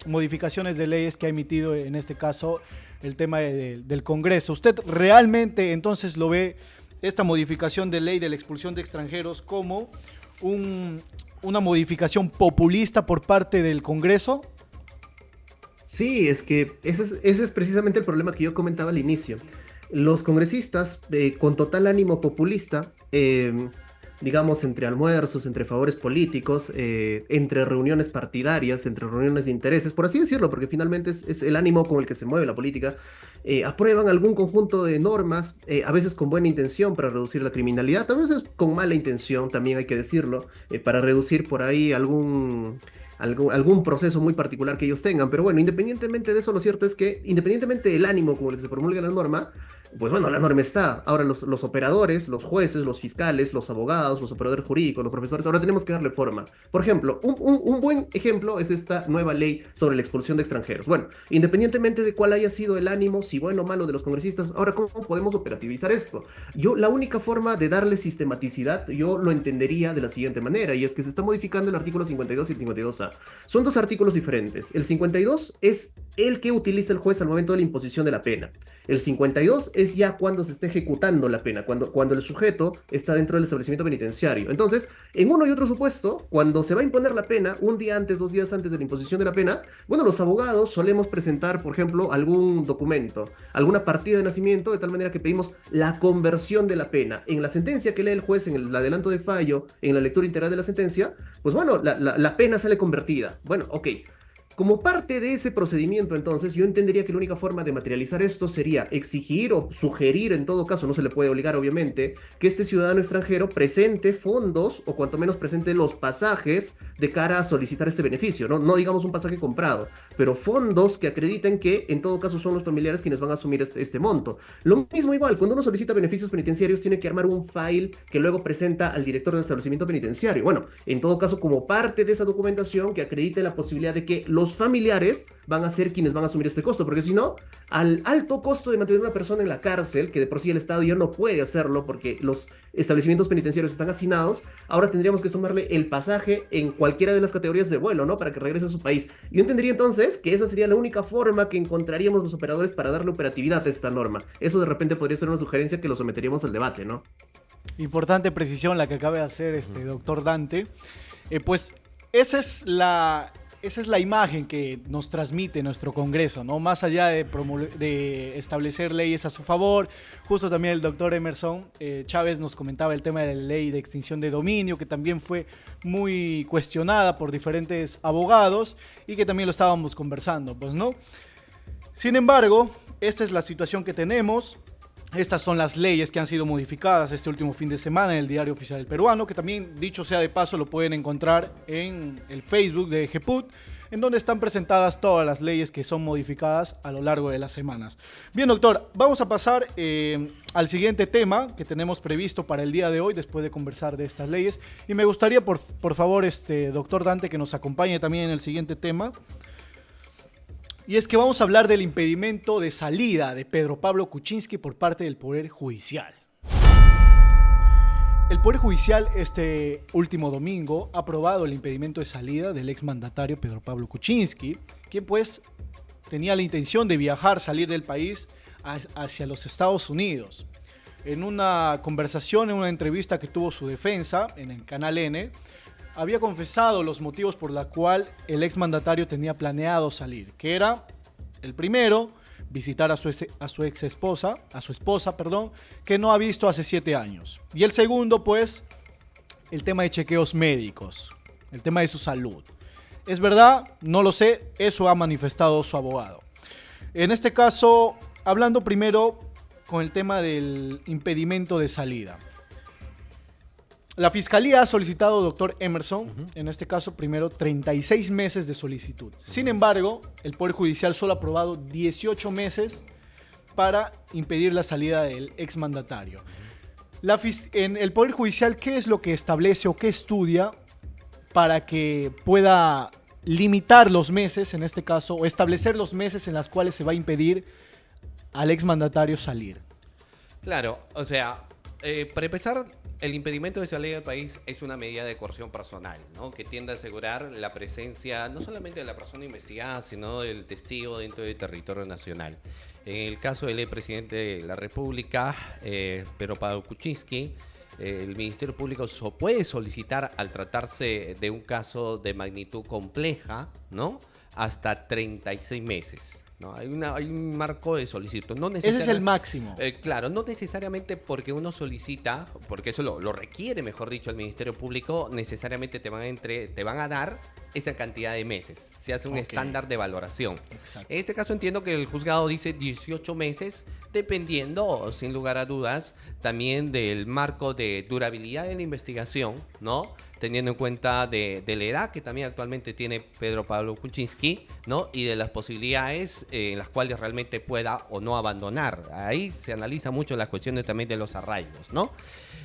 modificaciones de leyes que ha emitido, en este caso, el tema del Congreso. ¿Usted realmente entonces lo ve, esta modificación de ley de la expulsión de extranjeros, como una modificación populista por parte del Congreso? Sí, es que ese es precisamente el problema que yo comentaba al inicio. los congresistas, con total ánimo populista, digamos, entre almuerzos, entre favores políticos, entre reuniones partidarias, entre reuniones de intereses, por así decirlo, porque finalmente es el ánimo con el que se mueve la política, aprueban algún conjunto de normas, a veces con buena intención para reducir la criminalidad, a veces con mala intención, también hay que decirlo, para reducir por ahí algún proceso muy particular que ellos tengan. Pero bueno, independientemente de eso, lo cierto es que, independientemente del ánimo con el que se promulga la norma, pues bueno, la norma está. Ahora los operadores, los jueces, los fiscales, los abogados, los operadores jurídicos, los profesores, ahora tenemos que darle forma. Por ejemplo, un buen ejemplo es esta nueva ley sobre la expulsión de extranjeros. Bueno, independientemente de cuál haya sido el ánimo, si bueno o malo de los congresistas, ahora ¿cómo podemos operativizar esto? La única forma de darle sistematicidad, yo lo entendería de la siguiente manera, y es que se está modificando el artículo 52 y el 52A. Son dos artículos diferentes. El 52 es el que utiliza el juez al momento de la imposición de la pena. El 52 es ya cuando se está ejecutando la pena, cuando el sujeto está dentro del establecimiento penitenciario. Entonces, en uno y otro supuesto, cuando se va a imponer la pena, un día antes, 2 días antes de la imposición de la pena, bueno, los abogados solemos presentar, por ejemplo, algún documento, alguna partida de nacimiento, de tal manera que pedimos la conversión de la pena. En la sentencia que lee el juez, en el adelanto de fallo, en la lectura integral de la sentencia, pues bueno, la pena sale convertida. Bueno, ok. Como parte de ese procedimiento, entonces, yo entendería que la única forma de materializar esto sería exigir o sugerir, en todo caso, no se le puede obligar, obviamente, que este ciudadano extranjero presente fondos o cuanto menos presente los pasajes de cara a solicitar este beneficio, ¿no? No digamos un pasaje comprado, pero fondos que acrediten que, en todo caso, son los familiares quienes van a asumir este monto. Lo mismo igual, cuando uno solicita beneficios penitenciarios, tiene que armar un file que luego presenta al director del establecimiento penitenciario. Bueno, en todo caso, como parte de esa documentación que acredite la posibilidad de que los familiares van a ser quienes van a asumir este costo, porque si no, al alto costo de mantener a una persona en la cárcel, que de por sí el Estado ya no puede hacerlo porque los establecimientos penitenciarios están hacinados, ahora tendríamos que sumarle el pasaje en cualquiera de las categorías de vuelo, ¿no? Para que regrese a su país. Yo entendería entonces que esa sería la única forma que encontraríamos los operadores para darle operatividad a esta norma. Eso de repente podría ser una sugerencia que lo someteríamos al debate, ¿no? Importante precisión la que acaba de hacer este doctor Dante. Pues esa es la imagen que nos transmite nuestro Congreso, ¿no? Más allá de establecer leyes a su favor, justo también el doctor Emerson Chávez nos comentaba el tema de la ley de extinción de dominio, que también fue muy cuestionada por diferentes abogados y que también lo estábamos conversando, pues, ¿no? Sin embargo, esta es la situación que tenemos. Estas son las leyes que han sido modificadas este último fin de semana en el Diario Oficial del Peruano, que también, dicho sea de paso, lo pueden encontrar en el Facebook de GEPUT, en donde están presentadas todas las leyes que son modificadas a lo largo de las semanas. Bien, doctor, vamos a pasar al siguiente tema que tenemos previsto para el día de hoy, después de conversar de estas leyes. Y me gustaría, por favor, doctor Dante, que nos acompañe también en el siguiente tema. Y es que vamos a hablar del impedimento de salida de Pedro Pablo Kuczynski por parte del Poder Judicial. El Poder Judicial este último domingo ha aprobado el impedimento de salida del exmandatario Pedro Pablo Kuczynski, quien pues tenía la intención de viajar, salir del país hacia los Estados Unidos. En una conversación, en una entrevista que tuvo su defensa en el Canal N, había confesado los motivos por los cuales el exmandatario tenía planeado salir, que era, el primero, visitar a su esposa, que no ha visto hace 7 años. Y el segundo, pues, el tema de chequeos médicos, el tema de su salud. ¿Es verdad? No lo sé, eso ha manifestado su abogado. En este caso, hablando primero con el tema del impedimento de salida. La Fiscalía ha solicitado, doctor Emerson, en este caso primero, 36 meses de solicitud. Sin embargo, el Poder Judicial solo ha aprobado 18 meses para impedir la salida del exmandatario. En el Poder Judicial, ¿qué es lo que establece o qué estudia para que pueda limitar los meses, en este caso, o establecer los meses en los cuales se va a impedir al exmandatario salir? Claro, o sea, para empezar, el impedimento de salida del país es una medida de coerción personal, ¿no? Que tiende a asegurar la presencia no solamente de la persona investigada, sino del testigo dentro del territorio nacional. En el caso del presidente de la República, Pedro Pablo Kuczynski, el Ministerio Público puede solicitar, al tratarse de un caso de magnitud compleja, ¿no?, hasta 36 meses. ¿no? Hay un marco de solicitud. No Ese es el máximo. Claro, no necesariamente porque uno solicita, porque eso lo requiere, mejor dicho, el Ministerio Público, necesariamente te van a dar esa cantidad de meses. Se hace un estándar de valoración. Exacto. En este caso entiendo que el juzgado dice 18 meses, dependiendo, sin lugar a dudas, también del marco de durabilidad de la investigación, ¿no? Teniendo en cuenta de la edad que también actualmente tiene Pedro Pablo Kuczynski, ¿no? Y de las posibilidades en las cuales realmente pueda o no abandonar. Ahí se analiza mucho las cuestiones también de los arraigos, ¿no?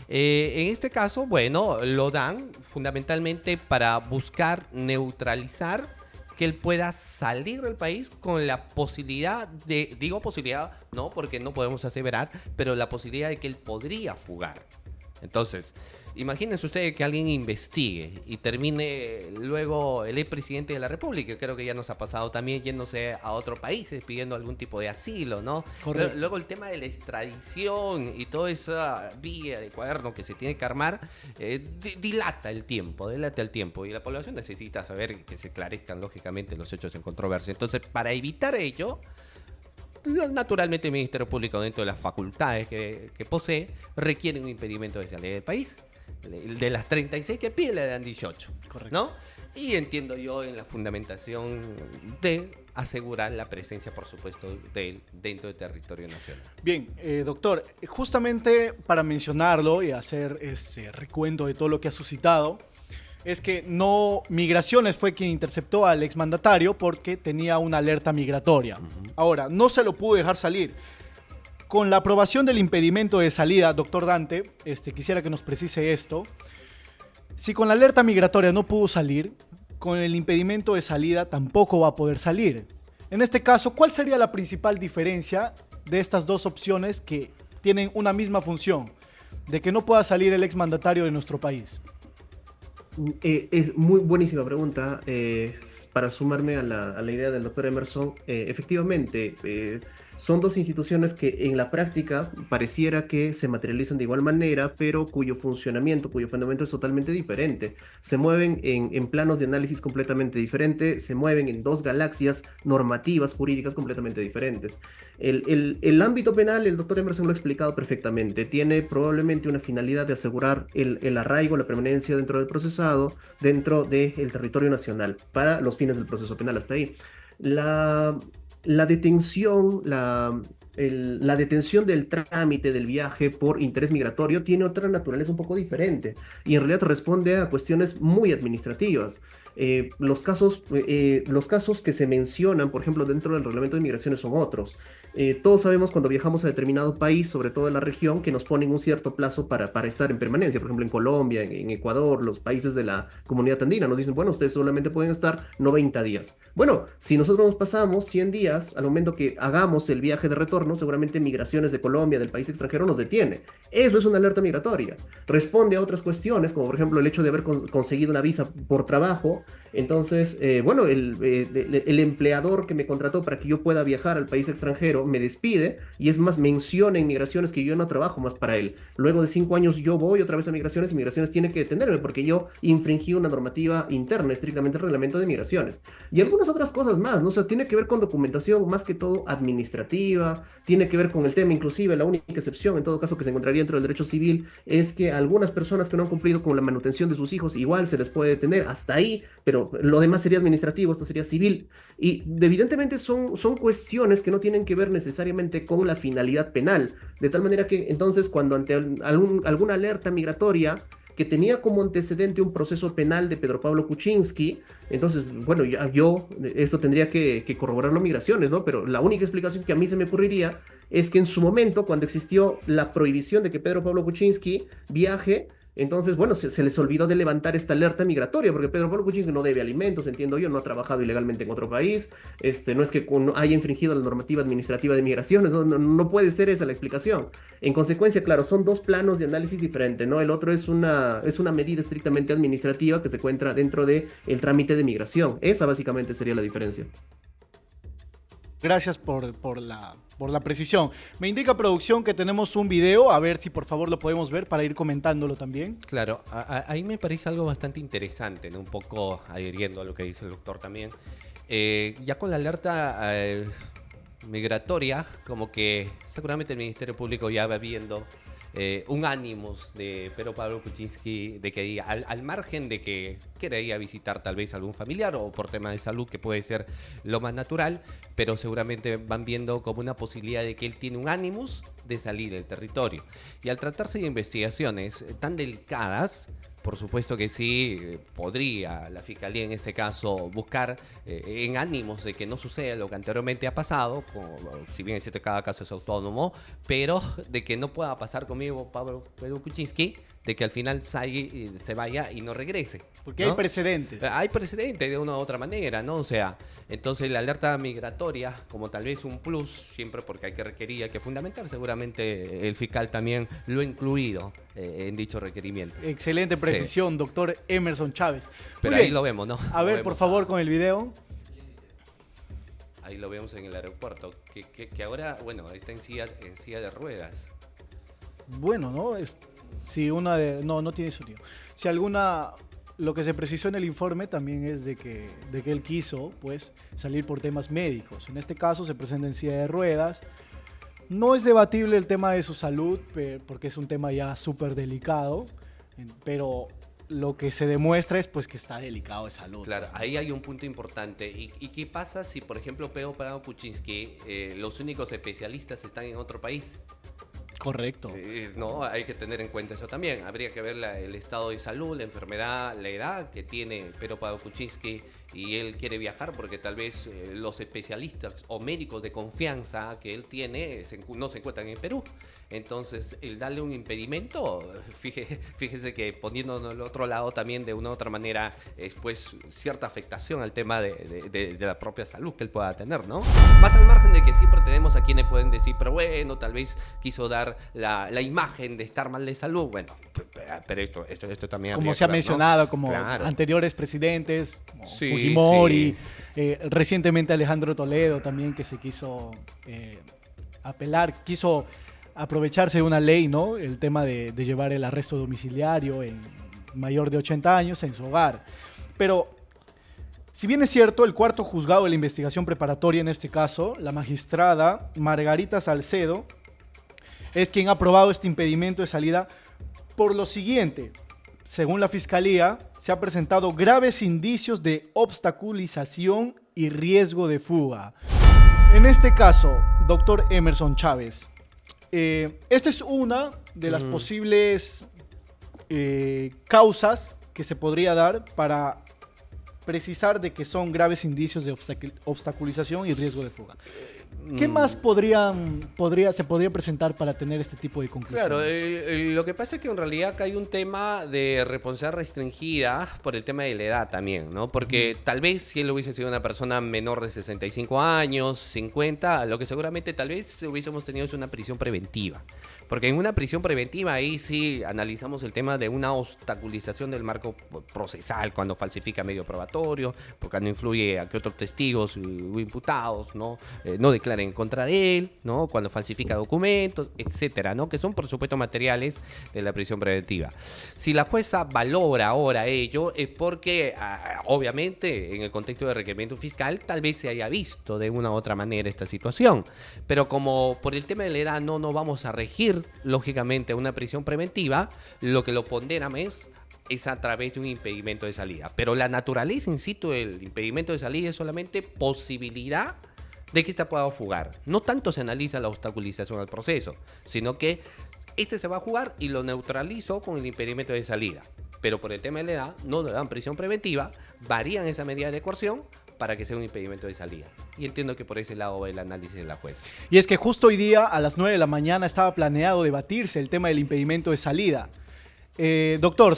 En este caso, bueno, lo dan fundamentalmente para buscar neutralizar que él pueda salir del país con la posibilidad de, digo posibilidad, no, porque no podemos aseverar, pero la posibilidad de que él podría fugar. Entonces, imagínense ustedes que alguien investigue y termine luego el expresidente de la República, creo que ya nos ha pasado también yéndose a otros países pidiendo algún tipo de asilo, ¿no? Correcto. Luego el tema de la extradición y toda esa vía de cuaderno que se tiene que armar, dilata el tiempo y la población necesita saber que se esclarezcan lógicamente los hechos en controversia. Entonces, para evitar ello, naturalmente el Ministerio Público, dentro de las facultades que posee, requiere un impedimento de salida del país. De las 36 que pide, le dan 18. Correcto. ¿No? Y entiendo yo en la fundamentación de asegurar la presencia, por supuesto, de él dentro del territorio nacional. Bien, doctor, justamente para mencionarlo y hacer este recuento de todo lo que ha suscitado, es que no Migraciones fue quien interceptó al exmandatario porque tenía una alerta migratoria. Ahora, no se lo pudo dejar salir. Con la aprobación del impedimento de salida, doctor Dante, quisiera que nos precise esto. Si con la alerta migratoria no pudo salir, con el impedimento de salida tampoco va a poder salir. En este caso, ¿cuál sería la principal diferencia de estas dos opciones que tienen una misma función? De que no pueda salir el exmandatario de nuestro país. Es muy buenísima pregunta. Para sumarme a la idea del doctor Emerson, efectivamente, son dos instituciones que en la práctica pareciera que se materializan de igual manera, pero cuyo funcionamiento, cuyo fundamento es totalmente diferente. Se mueven en planos de análisis completamente diferentes, se mueven en dos galaxias normativas, jurídicas completamente diferentes. El ámbito penal, el doctor Emerson lo ha explicado perfectamente, tiene probablemente una finalidad de asegurar el arraigo, la permanencia dentro del procesado, dentro del territorio nacional, para los fines del proceso penal. Hasta ahí. La detención, la detención del trámite del viaje por interés migratorio tiene otra naturaleza un poco diferente y en realidad responde a cuestiones muy administrativas. Los casos que se mencionan, por ejemplo, dentro del reglamento de migraciones son otros. Todos sabemos cuando viajamos a determinado país, sobre todo en la región, que nos ponen un cierto plazo para estar en permanencia. Por ejemplo, en Colombia, en Ecuador, los países de la comunidad andina nos dicen, bueno, ustedes solamente pueden estar 90 días. Bueno, si nosotros nos pasamos 100 días, al momento que hagamos el viaje de retorno, seguramente migraciones de Colombia, del país extranjero, nos detiene. Eso es una alerta migratoria. Responde a otras cuestiones, como por ejemplo el hecho de haber conseguido una visa por trabajo. Entonces, bueno, el empleador que me contrató para que yo pueda viajar al país extranjero me despide y es más, menciona en migraciones que yo no trabajo más para él. Luego de 5 años yo voy otra vez a migraciones y migraciones tiene que detenerme porque yo infringí una normativa interna, estrictamente el reglamento de migraciones. Y algunas otras cosas más, ¿no? O sea, tiene que ver con documentación más que todo administrativa, tiene que ver con el tema, inclusive la única excepción en todo caso que se encontraría dentro del derecho civil es que algunas personas que no han cumplido con la manutención de sus hijos igual se les puede detener hasta ahí, pero lo demás sería administrativo, esto sería civil. Y evidentemente son cuestiones que no tienen que ver necesariamente con la finalidad penal. De tal manera que entonces cuando ante alguna alerta migratoria que tenía como antecedente un proceso penal de Pedro Pablo Kuczynski, entonces, bueno, esto tendría que corroborarlo migraciones, ¿no? Pero la única explicación que a mí se me ocurriría es que en su momento, cuando existió la prohibición de que Pedro Pablo Kuczynski viaje, entonces, bueno, se les olvidó de levantar esta alerta migratoria, porque Pedro Pablo Kuczynski no debe alimentos, entiendo yo, no ha trabajado ilegalmente en otro país, no es que haya infringido la normativa administrativa de migraciones, no puede ser esa la explicación. En consecuencia, claro, son dos planos de análisis diferentes, ¿no? El otro es una medida estrictamente administrativa que se encuentra dentro del trámite de migración. Esa básicamente sería la diferencia. Gracias por la precisión. Me indica producción que tenemos un video, a ver si por favor lo podemos ver para ir comentándolo también. Claro, ahí me parece algo bastante interesante, ¿no? Un poco adhiriendo a lo que dice el doctor también. Ya con la alerta migratoria, como que seguramente el Ministerio Público ya va viendo un ánimos de Pedro Pablo Kuczynski de que al margen de que quiera ir a visitar tal vez algún familiar o por tema de salud, que puede ser lo más natural, pero seguramente van viendo como una posibilidad de que él tiene un ánimos de salir del territorio. Y al tratarse de investigaciones tan delicadas, por supuesto que sí, podría la Fiscalía en este caso buscar en ánimos de que no suceda lo que anteriormente ha pasado, si bien es cierto que cada caso es autónomo, pero de que no pueda pasar conmigo Pablo Kuczynski, de que al final se vaya y no regrese. Porque ¿no? hay precedentes. Hay precedentes de una u otra manera, ¿no? O sea, entonces la alerta migratoria, como tal vez un plus, siempre porque hay que requerir, hay que fundamentar, seguramente el fiscal también lo ha incluido en dicho requerimiento. Excelente precisión, sí. Doctor Emerson Chávez. Pero ahí lo vemos, ¿no? A ver, por favor, con el video. Ahí lo vemos en el aeropuerto, que ahora, bueno, está en silla de ruedas. Bueno, ¿no? Si una de... No tiene sonido. Si alguna... Lo que se precisó en el informe también es de que él quiso, pues, salir por temas médicos. En este caso se presenta en silla de ruedas. No es debatible el tema de su salud, porque es un tema ya súper delicado, pero lo que se demuestra es pues que está delicado de salud. Claro, ahí hay un punto importante. ¿Y qué pasa si, por ejemplo, Pedro Pablo Kuczynski, los únicos especialistas están en otro país? Correcto. No, hay que tener en cuenta eso también. Habría que ver el estado de salud, la enfermedad, la edad que tiene Pedro Pablo Kuczynski, y él quiere viajar porque tal vez los especialistas o médicos de confianza que él tiene no se encuentran en Perú. Entonces, el darle un impedimento, fíjese que poniéndonos al otro lado también de una u otra manera es pues cierta afectación al tema de la propia salud que él pueda tener, ¿no? Más al margen de que siempre tenemos a quienes pueden decir, pero bueno, tal vez quiso dar la imagen de estar mal de salud. Bueno, pero esto también... Como se ha mencionado, ¿no? Como claro. Anteriores presidentes, como sí, Fujimori, sí. Recientemente Alejandro Toledo también, que se quiso apelar, quiso aprovecharse de una ley, ¿no? El tema de llevar el arresto domiciliario en mayor de 80 años en su hogar. Pero, si bien es cierto, el cuarto juzgado de la investigación preparatoria en este caso, la magistrada Margarita Salcedo, es quien ha aprobado este impedimento de salida por lo siguiente. Según la Fiscalía, se han presentado graves indicios de obstaculización y riesgo de fuga. En este caso, doctor Emerson Chávez, esta es una de las posibles causas que se podría dar para precisar de que son graves indicios de obstaculización y riesgo de fuga. ¿Qué más se podría presentar para tener este tipo de conclusiones? Claro, lo que pasa es que en realidad acá hay un tema de responsabilidad restringida por el tema de la edad también, ¿no? Porque tal vez si él hubiese sido una persona menor de 65 años, 50, lo que seguramente tal vez hubiésemos tenido es una prisión preventiva. Porque en una prisión preventiva ahí sí analizamos el tema de una obstaculización del marco procesal cuando falsifica medio probatorio, porque no influye a que otros testigos o imputados no declaren en contra de él, ¿no? Cuando falsifica documentos, etcétera, ¿no? Que son por supuesto materiales de la prisión preventiva. Si la jueza valora ahora ello es porque obviamente en el contexto de requerimiento fiscal tal vez se haya visto de una u otra manera esta situación, pero como por el tema de la edad no vamos a regir lógicamente una prisión preventiva, lo que lo pondera es a través de un impedimento de salida. Pero la naturaleza, insisto, del impedimento de salida es solamente posibilidad de que ésta pueda fugar. No tanto se analiza la obstaculización al proceso, sino que se va a jugar y lo neutralizo con el impedimento de salida. Pero por el tema de la edad, no le dan prisión preventiva, varían esa medida de coerción para que sea un impedimento de salida. Y entiendo que por ese lado va el análisis de la jueza. Y es que justo hoy día, a las 9 de la mañana, estaba planeado debatirse el tema del impedimento de salida. Doctor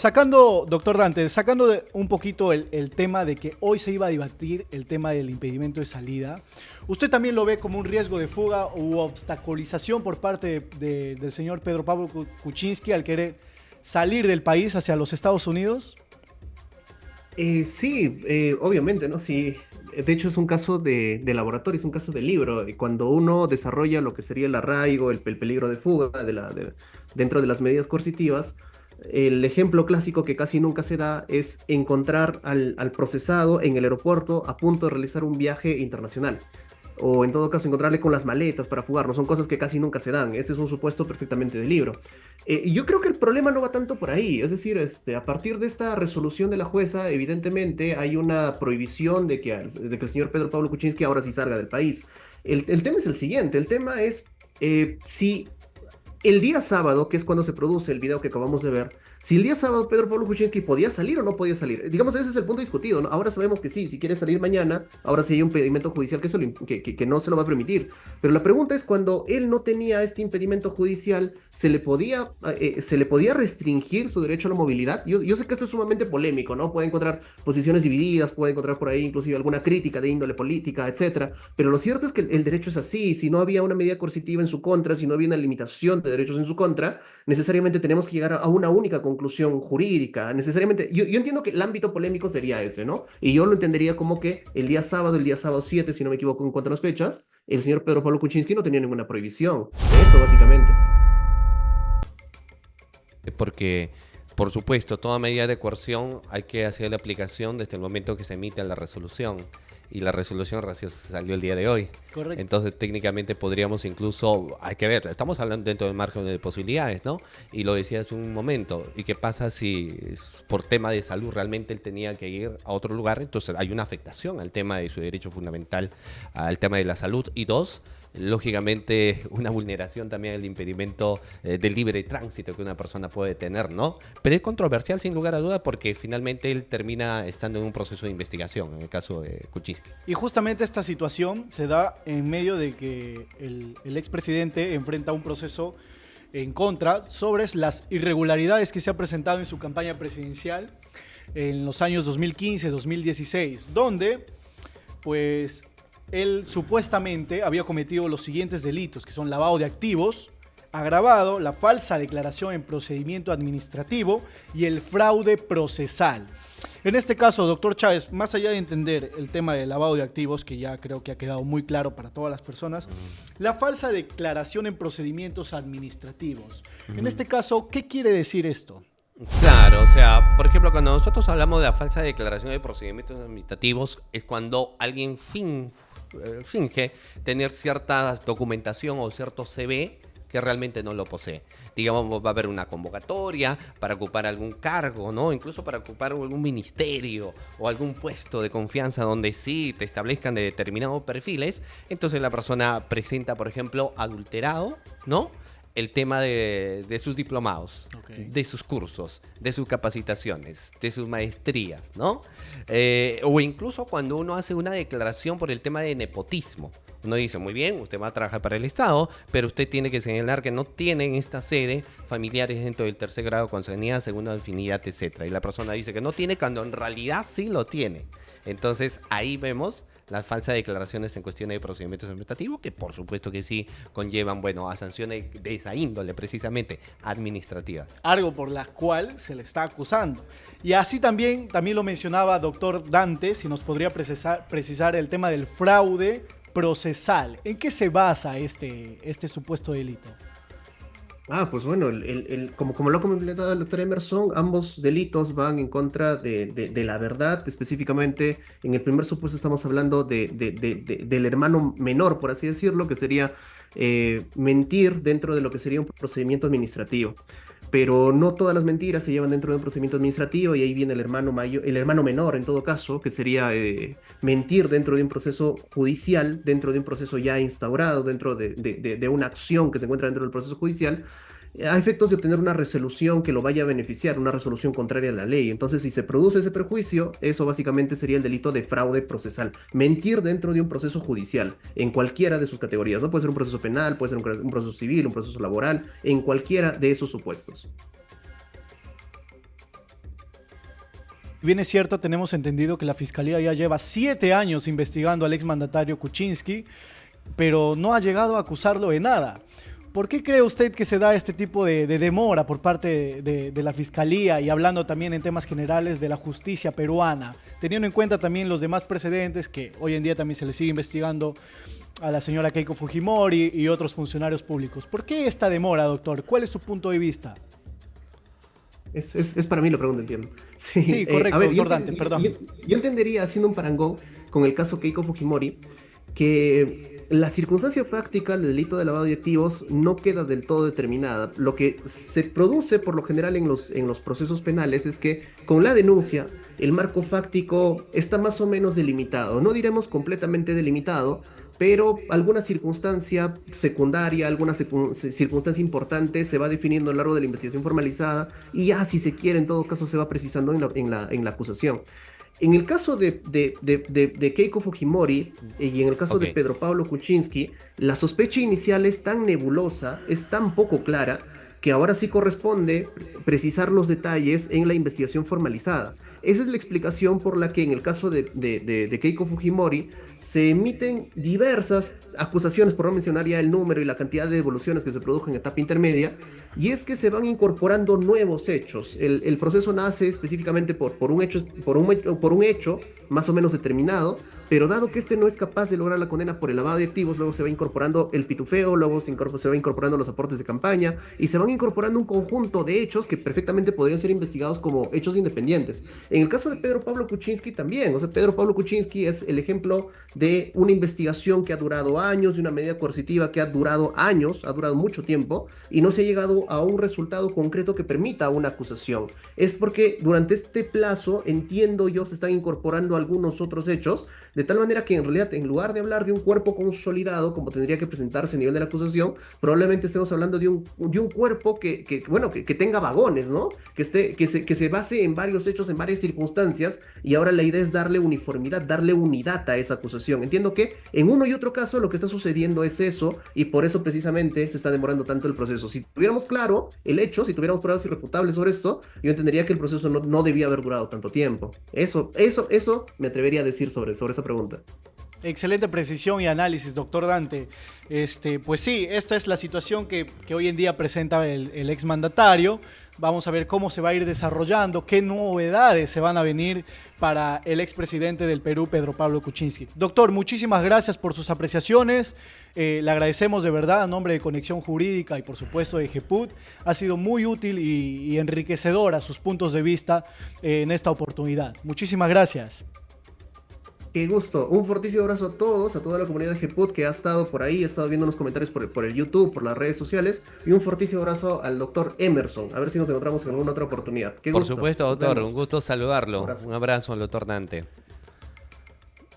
Dante, sacando un poquito el tema de que hoy se iba a debatir el tema del impedimento de salida, ¿usted también lo ve como un riesgo de fuga u obstaculización por parte del señor Pedro Pablo Kuczynski al querer salir del país hacia los Estados Unidos? Sí, obviamente, ¿no? Sí, de hecho es un caso de laboratorio, es un caso de libro. Cuando uno desarrolla lo que sería el arraigo, el peligro de fuga dentro de las medidas coercitivas, el ejemplo clásico que casi nunca se da es encontrar al procesado en el aeropuerto a punto de realizar un viaje internacional. o en todo caso encontrarle con las maletas para fugar, no son cosas que casi nunca se dan. Este es un supuesto perfectamente de libro. Y yo creo que el problema no va tanto por ahí, es decir, a partir de esta resolución de la jueza, evidentemente hay una prohibición de que el señor Pedro Pablo Kuczynski ahora sí salga del país. El tema es el siguiente, el tema es si el día sábado, que es cuando se produce el video que acabamos de ver, si el día sábado Pedro Pablo Kuczynski podía salir o no podía salir. Digamos, ese es el punto discutido, ¿no? Ahora sabemos que sí, si quiere salir mañana, ahora sí hay un impedimento judicial que no se lo va a permitir. Pero la pregunta es, cuando él no tenía este impedimento judicial, ¿se le podía restringir su derecho a la movilidad? Yo sé que esto es sumamente polémico, ¿no? Puede encontrar posiciones divididas, puede encontrar por ahí inclusive alguna crítica de índole política, etcétera. Pero lo cierto es que el derecho es así. Si no había una medida coercitiva en su contra, si no había una limitación de derechos en su contra, necesariamente tenemos que llegar a una única conclusión jurídica. Necesariamente, yo entiendo que el ámbito polémico sería ese, ¿no? Y yo lo entendería como que el día sábado 7, si no me equivoco en cuanto a las fechas, el señor Pedro Pablo Kuczynski no tenía ninguna prohibición. Eso, básicamente. Porque, por supuesto, toda medida de coerción hay que hacer la aplicación desde el momento que se emite la resolución. Y la resolución recién salió el día de hoy. Correcto. Entonces, técnicamente podríamos incluso, hay que ver, estamos hablando dentro del margen de posibilidades, ¿no? Y lo decía hace un momento. ¿Y qué pasa si por tema de salud realmente él tenía que ir a otro lugar? Entonces hay una afectación al tema de su derecho fundamental, al tema de la salud. Y dos, lógicamente, una vulneración también del impedimento del libre tránsito que una persona puede tener, ¿no? Pero es controversial sin lugar a duda porque finalmente él termina estando en un proceso de investigación, en el caso de Kuczynski. Y justamente esta situación se da en medio de que el expresidente enfrenta un proceso en contra sobre las irregularidades que se ha presentado en su campaña presidencial en los años 2015-2016, donde pues él supuestamente había cometido los siguientes delitos, que son lavado de activos agravado, la falsa declaración en procedimiento administrativo y el fraude procesal. En este caso, doctor Chávez, más allá de entender el tema del lavado de activos, que ya creo que ha quedado muy claro para todas las personas, la falsa declaración en procedimientos administrativos. En este caso, ¿qué quiere decir esto? Claro, o sea, por ejemplo, cuando nosotros hablamos de la falsa declaración de procedimientos administrativos, es cuando alguien finge tener cierta documentación o cierto CV que realmente no lo posee. Digamos, va a haber una convocatoria para ocupar algún cargo, ¿no? Incluso para ocupar algún ministerio o algún puesto de confianza donde sí te establezcan de determinados perfiles. Entonces la persona presenta, por ejemplo, adulterado, ¿no? El tema de sus diplomados, Okay. de sus cursos, de sus capacitaciones, de sus maestrías, ¿no? O incluso cuando uno hace una declaración por el tema de nepotismo. Uno dice, muy bien, usted va a trabajar para el Estado, pero usted tiene que señalar que no tiene en esta sede familiares dentro del tercer grado, consanguinidad, segunda afinidad, etc. Y la persona dice que no tiene cuando en realidad sí lo tiene. Entonces ahí vemos las falsas declaraciones en cuestiones de procedimientos administrativos, que por supuesto que sí conllevan, bueno, a sanciones de esa índole, precisamente administrativas. Algo por la cual se le está acusando. Y así también lo mencionaba doctor Dante, si nos podría precisar el tema del fraude procesal. ¿En qué se basa este supuesto delito? Pues bueno, como lo ha comentado el doctor Emerson, ambos delitos van en contra de la verdad. Específicamente, en el primer supuesto estamos hablando del hermano menor, por así decirlo, que sería mentir dentro de lo que sería un procedimiento administrativo. Pero no todas las mentiras se llevan dentro de un procedimiento administrativo, y ahí viene el hermano menor, en todo caso, que sería mentir dentro de un proceso judicial, dentro de un proceso ya instaurado, dentro de una acción que se encuentra dentro del proceso judicial, a efectos de obtener una resolución que lo vaya a beneficiar, una resolución contraria a la ley. Entonces, si se produce ese perjuicio, eso básicamente sería el delito de fraude procesal. Mentir dentro de un proceso judicial, en cualquiera de sus categorías. No puede ser un proceso penal, puede ser un proceso civil, un proceso laboral, en cualquiera de esos supuestos. Bien es cierto, tenemos entendido que la Fiscalía ya lleva 7 años investigando al exmandatario Kuczynski, pero no ha llegado a acusarlo de nada. ¿Por qué cree usted que se da este tipo de demora por parte de la Fiscalía, y hablando también en temas generales de la justicia peruana, teniendo en cuenta también los demás precedentes que hoy en día también se le sigue investigando a la señora Keiko Fujimori y otros funcionarios públicos? ¿Por qué esta demora, doctor? ¿Cuál es su punto de vista? Es para mí la pregunta, entiendo. Sí, correcto, a ver, doctor Dante, perdón. Yo entendería, haciendo un parangón con el caso Keiko Fujimori, que la circunstancia fáctica del delito de lavado de activos no queda del todo determinada. Lo que se produce por lo general en los procesos penales es que con la denuncia el marco fáctico está más o menos delimitado. No diremos completamente delimitado, pero alguna circunstancia secundaria, alguna circunstancia importante se va definiendo a lo largo de la investigación formalizada y ya, si se quiere, en todo caso se va precisando en la acusación. En el caso de Keiko Fujimori y en el caso de Pedro Pablo Kuczynski, la sospecha inicial es tan nebulosa, es tan poco clara, que ahora sí corresponde precisar los detalles en la investigación formalizada. Esa es la explicación por la que en el caso de Keiko Fujimori se emiten diversas acusaciones, por no mencionar ya el número y la cantidad de devoluciones que se produjo en etapa intermedia, y es que se van incorporando nuevos hechos. El proceso nace específicamente por un hecho más o menos determinado, pero dado que este no es capaz de lograr la condena por el lavado de activos, luego se va incorporando el pitufeo, luego se va incorporando los aportes de campaña, y se van incorporando un conjunto de hechos que perfectamente podrían ser investigados como hechos independientes. En el caso de Pedro Pablo Kuczynski también, o sea, Pedro Pablo Kuczynski es el ejemplo de una investigación que ha durado años, de una medida coercitiva que ha durado años, ha durado mucho tiempo, y no se ha llegado a un resultado concreto que permita una acusación. Es porque durante este plazo, entiendo yo, se están incorporando algunos otros hechos, de tal manera que en realidad, en lugar de hablar de un cuerpo consolidado, como tendría que presentarse a nivel de la acusación, probablemente estemos hablando de un cuerpo que tenga vagones, ¿no? Que se base en varios hechos, en varias circunstancias, y ahora la idea es darle uniformidad, darle unidad a esa acusación. Entiendo que en uno y otro caso lo que está sucediendo es eso, y por eso precisamente se está demorando tanto el proceso. Si tuviéramos claro el hecho, si tuviéramos pruebas irrefutables sobre esto, yo entendería que el proceso no debía haber durado tanto tiempo. Eso me atrevería a decir sobre esa pregunta. Excelente precisión y análisis, doctor Dante. Pues sí, esta es la situación que hoy en día presenta el exmandatario. Vamos a ver cómo se va a ir desarrollando, qué novedades se van a venir para el expresidente del Perú, Pedro Pablo Kuczynski. Doctor, muchísimas gracias por sus apreciaciones. Le agradecemos de verdad a nombre de Conexión Jurídica y por supuesto de GEPUT. Ha sido muy útil y enriquecedora sus puntos de vista en esta oportunidad. Muchísimas gracias. Qué gusto. Un fortísimo abrazo a todos, a toda la comunidad de GEPUT que ha estado por ahí, ha estado viendo unos comentarios por el YouTube, por las redes sociales. Y un fortísimo abrazo al doctor Emerson. A ver si nos encontramos en alguna otra oportunidad. Qué gusto. Por supuesto, doctor. Un gusto saludarlo. Un abrazo al doctor Dante.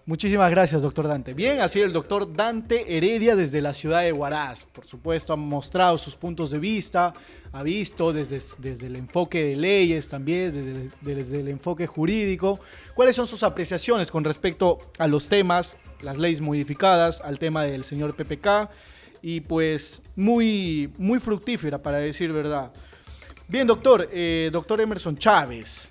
Muchísimas gracias, doctor Dante. Bien, ha sido el doctor Dante Heredia desde la ciudad de Huaraz. Por supuesto, ha mostrado sus puntos de vista, ha visto desde el enfoque de leyes también, desde el enfoque jurídico, cuáles son sus apreciaciones con respecto a los temas, las leyes modificadas, al tema del señor PPK, y pues muy, muy fructífera, para decir verdad. Bien, doctor Emerson Chávez.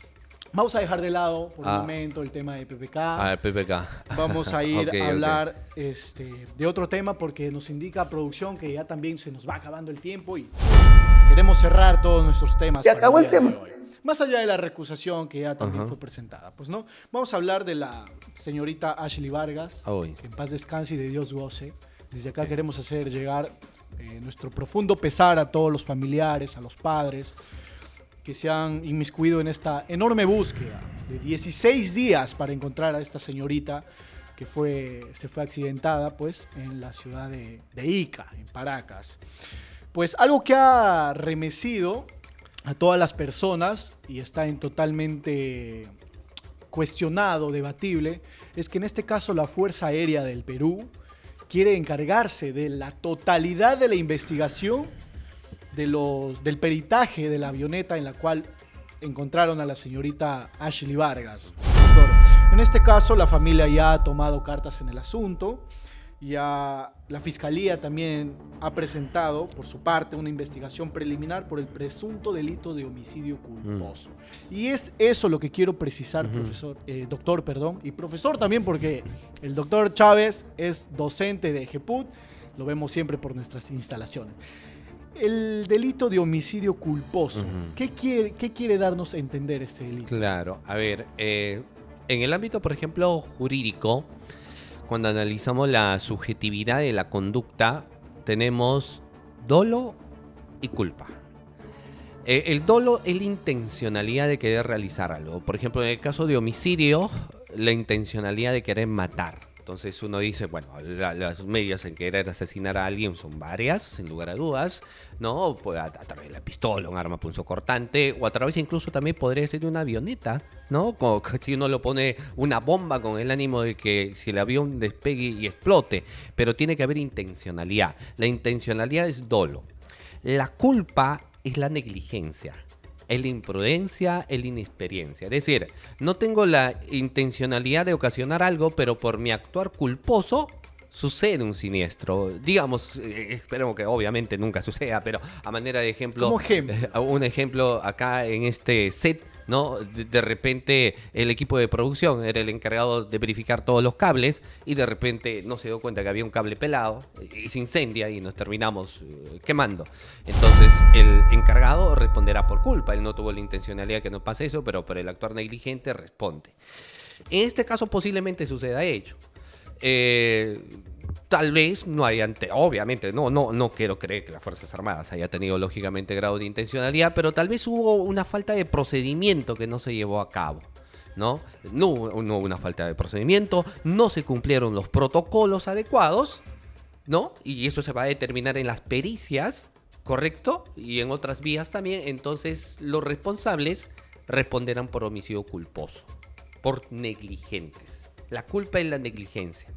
Vamos a dejar de lado por un momento el tema de PPK. El PPK. Vamos a ir a hablar de otro tema porque nos indica producción que ya también se nos va acabando el tiempo y queremos cerrar todos nuestros temas. Se acabó el tema. Más allá de la recusación que ya también fue presentada, pues no. Vamos a hablar de la señorita Ashley Vargas, que en paz descanse y de Dios goce. Desde acá queremos hacer llegar nuestro profundo pesar a todos los familiares, a los padres que se han inmiscuido en esta enorme búsqueda de 16 días para encontrar a esta señorita que se fue accidentada pues, en la ciudad de Ica, en Paracas. Pues algo que ha remecido a todas las personas y está en totalmente cuestionado, debatible, es que en este caso la Fuerza Aérea del Perú quiere encargarse de la totalidad de la investigación del peritaje de la avioneta en la cual encontraron a la señorita Ashley Vargas. Doctor, en este caso la familia ya ha tomado cartas en el asunto, ya la fiscalía también ha presentado por su parte una investigación preliminar por el presunto delito de homicidio culposo. Y es eso lo que quiero precisar, doctor, y profesor también, porque el doctor Chávez es docente de GEPUT, lo vemos siempre por nuestras instalaciones. El delito de homicidio culposo, ¿qué quiere darnos a entender este delito? Claro, a ver, en el ámbito, por ejemplo, jurídico, cuando analizamos la subjetividad de la conducta, tenemos dolo y culpa. El dolo es la intencionalidad de querer realizar algo. Por ejemplo, en el caso de homicidio, la intencionalidad de querer matar. Entonces uno dice, bueno, las medidas en querer asesinar a alguien son varias, sin lugar a dudas, ¿no? Pues a través de la pistola, un arma punzocortante, o a través incluso también podría ser de una avioneta, ¿no? Como que si uno lo pone una bomba con el ánimo de que si el avión despegue y explote, pero tiene que haber intencionalidad. La intencionalidad es dolo. La culpa es la negligencia. Es la imprudencia, es la inexperiencia. Es decir, no tengo la intencionalidad de ocasionar algo, pero por mi actuar culposo sucede un siniestro. Digamos, esperemos que obviamente nunca suceda, pero a manera de ejemplo, Como ejemplo. un ejemplo acá en este set, ¿no? De repente el equipo de producción era el encargado de verificar todos los cables y de repente no se dio cuenta que había un cable pelado y se incendia y nos terminamos quemando. Entonces el encargado responderá por culpa. Él no tuvo la intencionalidad que no pase eso, pero por el actuar negligente responde. En este caso posiblemente suceda ello. Tal vez no hay obviamente, no quiero creer que las Fuerzas Armadas haya tenido lógicamente grado de intencionalidad, pero tal vez hubo una falta de procedimiento que no se llevó a cabo, ¿no? No hubo una falta de procedimiento, no se cumplieron los protocolos adecuados, ¿no? Y eso se va a determinar en las pericias, ¿correcto? Y en otras vías también, entonces los responsables responderán por homicidio culposo, por negligentes. La culpa es la negligencia.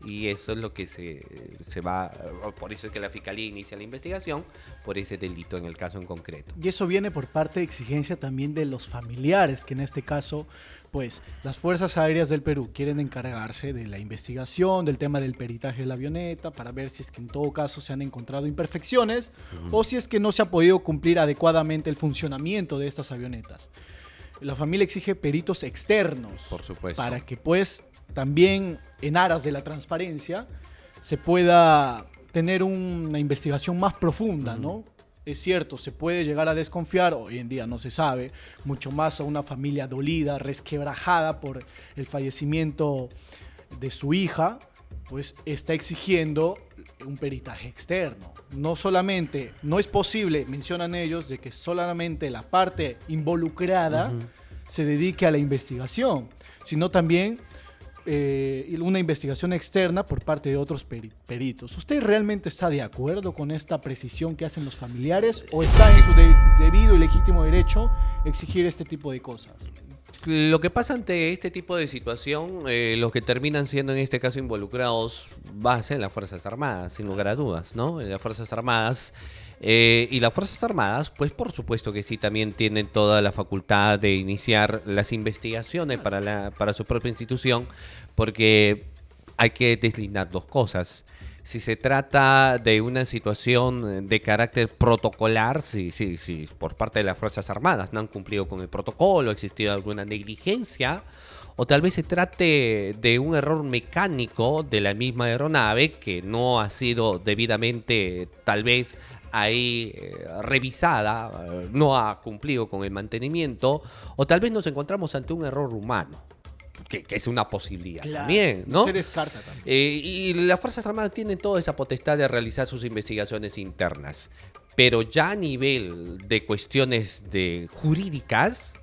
Y eso es lo que se va, por eso es que la Fiscalía inicia la investigación por ese delito en el caso en concreto. Y eso viene por parte de exigencia también de los familiares, que en este caso, pues, las Fuerzas Aéreas del Perú quieren encargarse de la investigación, del tema del peritaje de la avioneta, para ver si es que en todo caso se han encontrado imperfecciones o si es que no se ha podido cumplir adecuadamente el funcionamiento de estas avionetas. La familia exige peritos externos, Por supuesto. para que pues también en aras de la transparencia se pueda tener una investigación más profunda, ¿no? Es cierto, se puede llegar a desconfiar, hoy en día no se sabe, mucho más a una familia dolida, resquebrajada por el fallecimiento de su hija, pues está exigiendo un peritaje externo. No solamente, no es posible, mencionan ellos, de que solamente la parte involucrada se dedique a la investigación, sino también una investigación externa por parte de otros peritos. ¿Usted realmente está de acuerdo con esta precisión que hacen los familiares o está en su debido y legítimo derecho exigir este tipo de cosas? Lo que pasa ante este tipo de situación, los que terminan siendo en este caso involucrados va a ser las Fuerzas Armadas, sin lugar a dudas, ¿no? Las Fuerzas Armadas y las Fuerzas Armadas, pues por supuesto que sí, también tienen toda la facultad de iniciar las investigaciones para su propia institución, porque hay que deslindar dos cosas. Si se trata de una situación de carácter protocolar, si por parte de las Fuerzas Armadas no han cumplido con el protocolo, ha existido alguna negligencia, o tal vez se trate de un error mecánico de la misma aeronave que no ha sido debidamente, tal vez, ahí revisada, no ha cumplido con el mantenimiento, o tal vez nos encontramos ante un error humano. Que es una posibilidad también, ¿no? Se descarta también. Y las Fuerzas Armadas tienen toda esa potestad de realizar sus investigaciones internas. Pero ya a nivel de cuestiones jurídicas,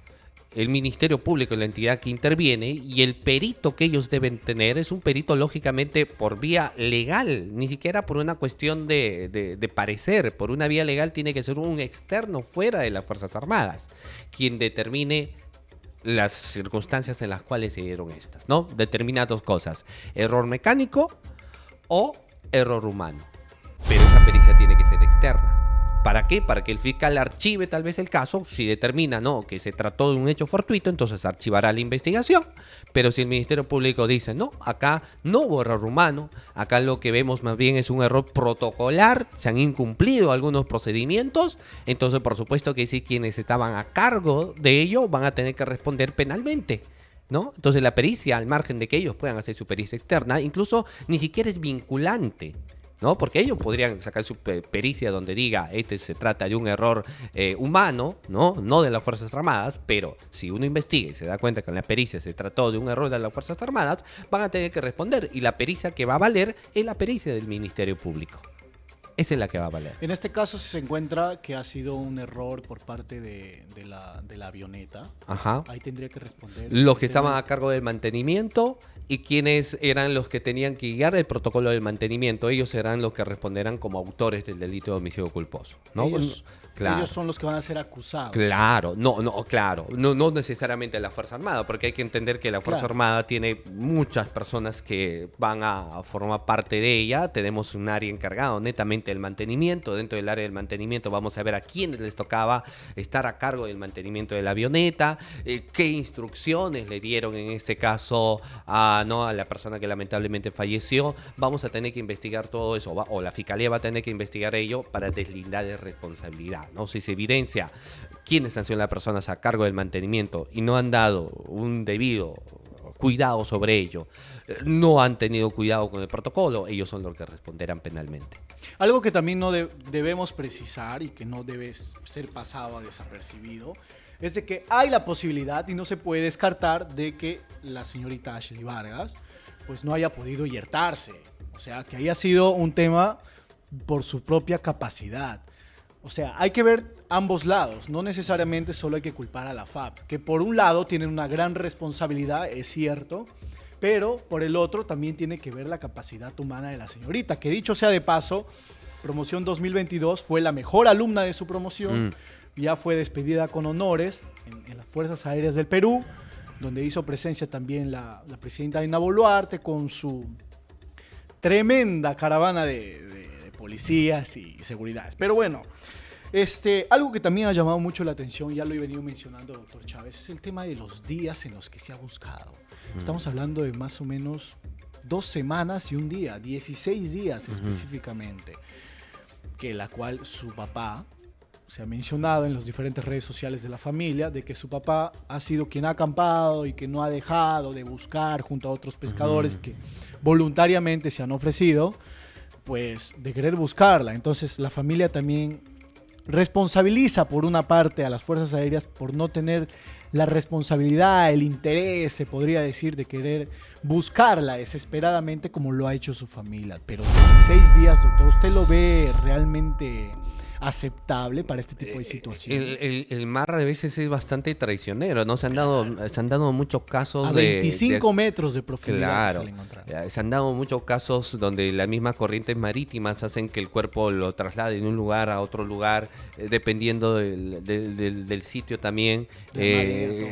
el Ministerio Público es la entidad que interviene y el perito que ellos deben tener es un perito lógicamente por vía legal, ni siquiera por una cuestión de parecer. Por una vía legal tiene que ser un externo fuera de las Fuerzas Armadas quien determine las circunstancias en las cuales se dieron estas, ¿no? Determina dos cosas: error mecánico o error humano. Pero esa pericia tiene que ser externa. ¿Para qué? Para que el fiscal archive tal vez el caso. Si determina, ¿no?, que se trató de un hecho fortuito, entonces archivará la investigación. Pero si el Ministerio Público dice, no, acá no hubo error humano, acá lo que vemos más bien es un error protocolar, se han incumplido algunos procedimientos, entonces por supuesto que sí, quienes estaban a cargo de ello van a tener que responder penalmente, ¿no? Entonces la pericia, al margen de que ellos puedan hacer su pericia externa, incluso ni siquiera es vinculante, ¿no? Porque ellos podrían sacar su pericia donde diga, se trata de un error humano, no de las Fuerzas Armadas, pero si uno investiga y se da cuenta que en la pericia se trató de un error de las Fuerzas Armadas, van a tener que responder, y la pericia que va a valer es la pericia del Ministerio Público. Esa es la que va a valer. En este caso se encuentra que ha sido un error por parte de la avioneta. Ajá. Ahí tendría que responder. Los que estaban a cargo del mantenimiento y quienes eran los que tenían que guiar el protocolo del mantenimiento. Ellos serán los que responderán como autores del delito de homicidio culposo, ¿no? Ellos son los que van a ser acusados. Claro, claro. No necesariamente la Fuerza Armada, porque hay que entender que la Fuerza Armada tiene muchas personas que van a formar parte de ella. Tenemos un área encargada netamente del mantenimiento. Dentro del área del mantenimiento vamos a ver a quiénes les tocaba estar a cargo del mantenimiento de la avioneta, qué instrucciones le dieron en este caso a la persona que lamentablemente falleció. Vamos a tener que investigar todo eso, o la Fiscalía va a tener que investigar ello para deslindar de responsabilidad, ¿no? Si se evidencia quiénes han sido las personas a cargo del mantenimiento y no han dado un debido cuidado sobre ello, no han tenido cuidado con el protocolo, ellos son los que responderán penalmente. Algo que también no debemos precisar y que no debe ser pasado a desapercibido es de que hay la posibilidad y no se puede descartar de que la señorita Ashley Vargas pues no haya podido yertarse, o sea, que haya sido un tema por su propia capacidad. O sea, hay que ver ambos lados, no necesariamente solo hay que culpar a la FAP, que por un lado tienen una gran responsabilidad, es cierto, pero por el otro también tiene que ver la capacidad humana de la señorita, que dicho sea de paso, promoción 2022 fue la mejor alumna de su promoción, ya fue despedida con honores en las Fuerzas Aéreas del Perú, donde hizo presencia también la presidenta Dina Boluarte con su tremenda caravana de policías y seguridades. Pero bueno, algo que también ha llamado mucho la atención, ya lo he venido mencionando, doctor Chávez, es el tema de los días en los que se ha buscado. Estamos hablando de más o menos 2 semanas y un día, 16 días específicamente, que la cual su papá, se ha mencionado en las diferentes redes sociales de la familia, de que su papá ha sido quien ha acampado y que no ha dejado de buscar junto a otros pescadores que voluntariamente se han ofrecido, pues de querer buscarla. Entonces la familia también responsabiliza por una parte a las Fuerzas Aéreas por no tener la responsabilidad, el interés, se podría decir, de querer buscarla desesperadamente como lo ha hecho su familia. Pero 16 días, doctor, ¿usted lo ve realmente aceptable para este tipo de situaciones? El mar a veces es bastante traicionero, ¿no? Se han dado muchos casos a 25 metros de profundidad. Claro, se han dado muchos casos donde las mismas corrientes marítimas hacen que el cuerpo lo traslade de un lugar a otro lugar, dependiendo del sitio también.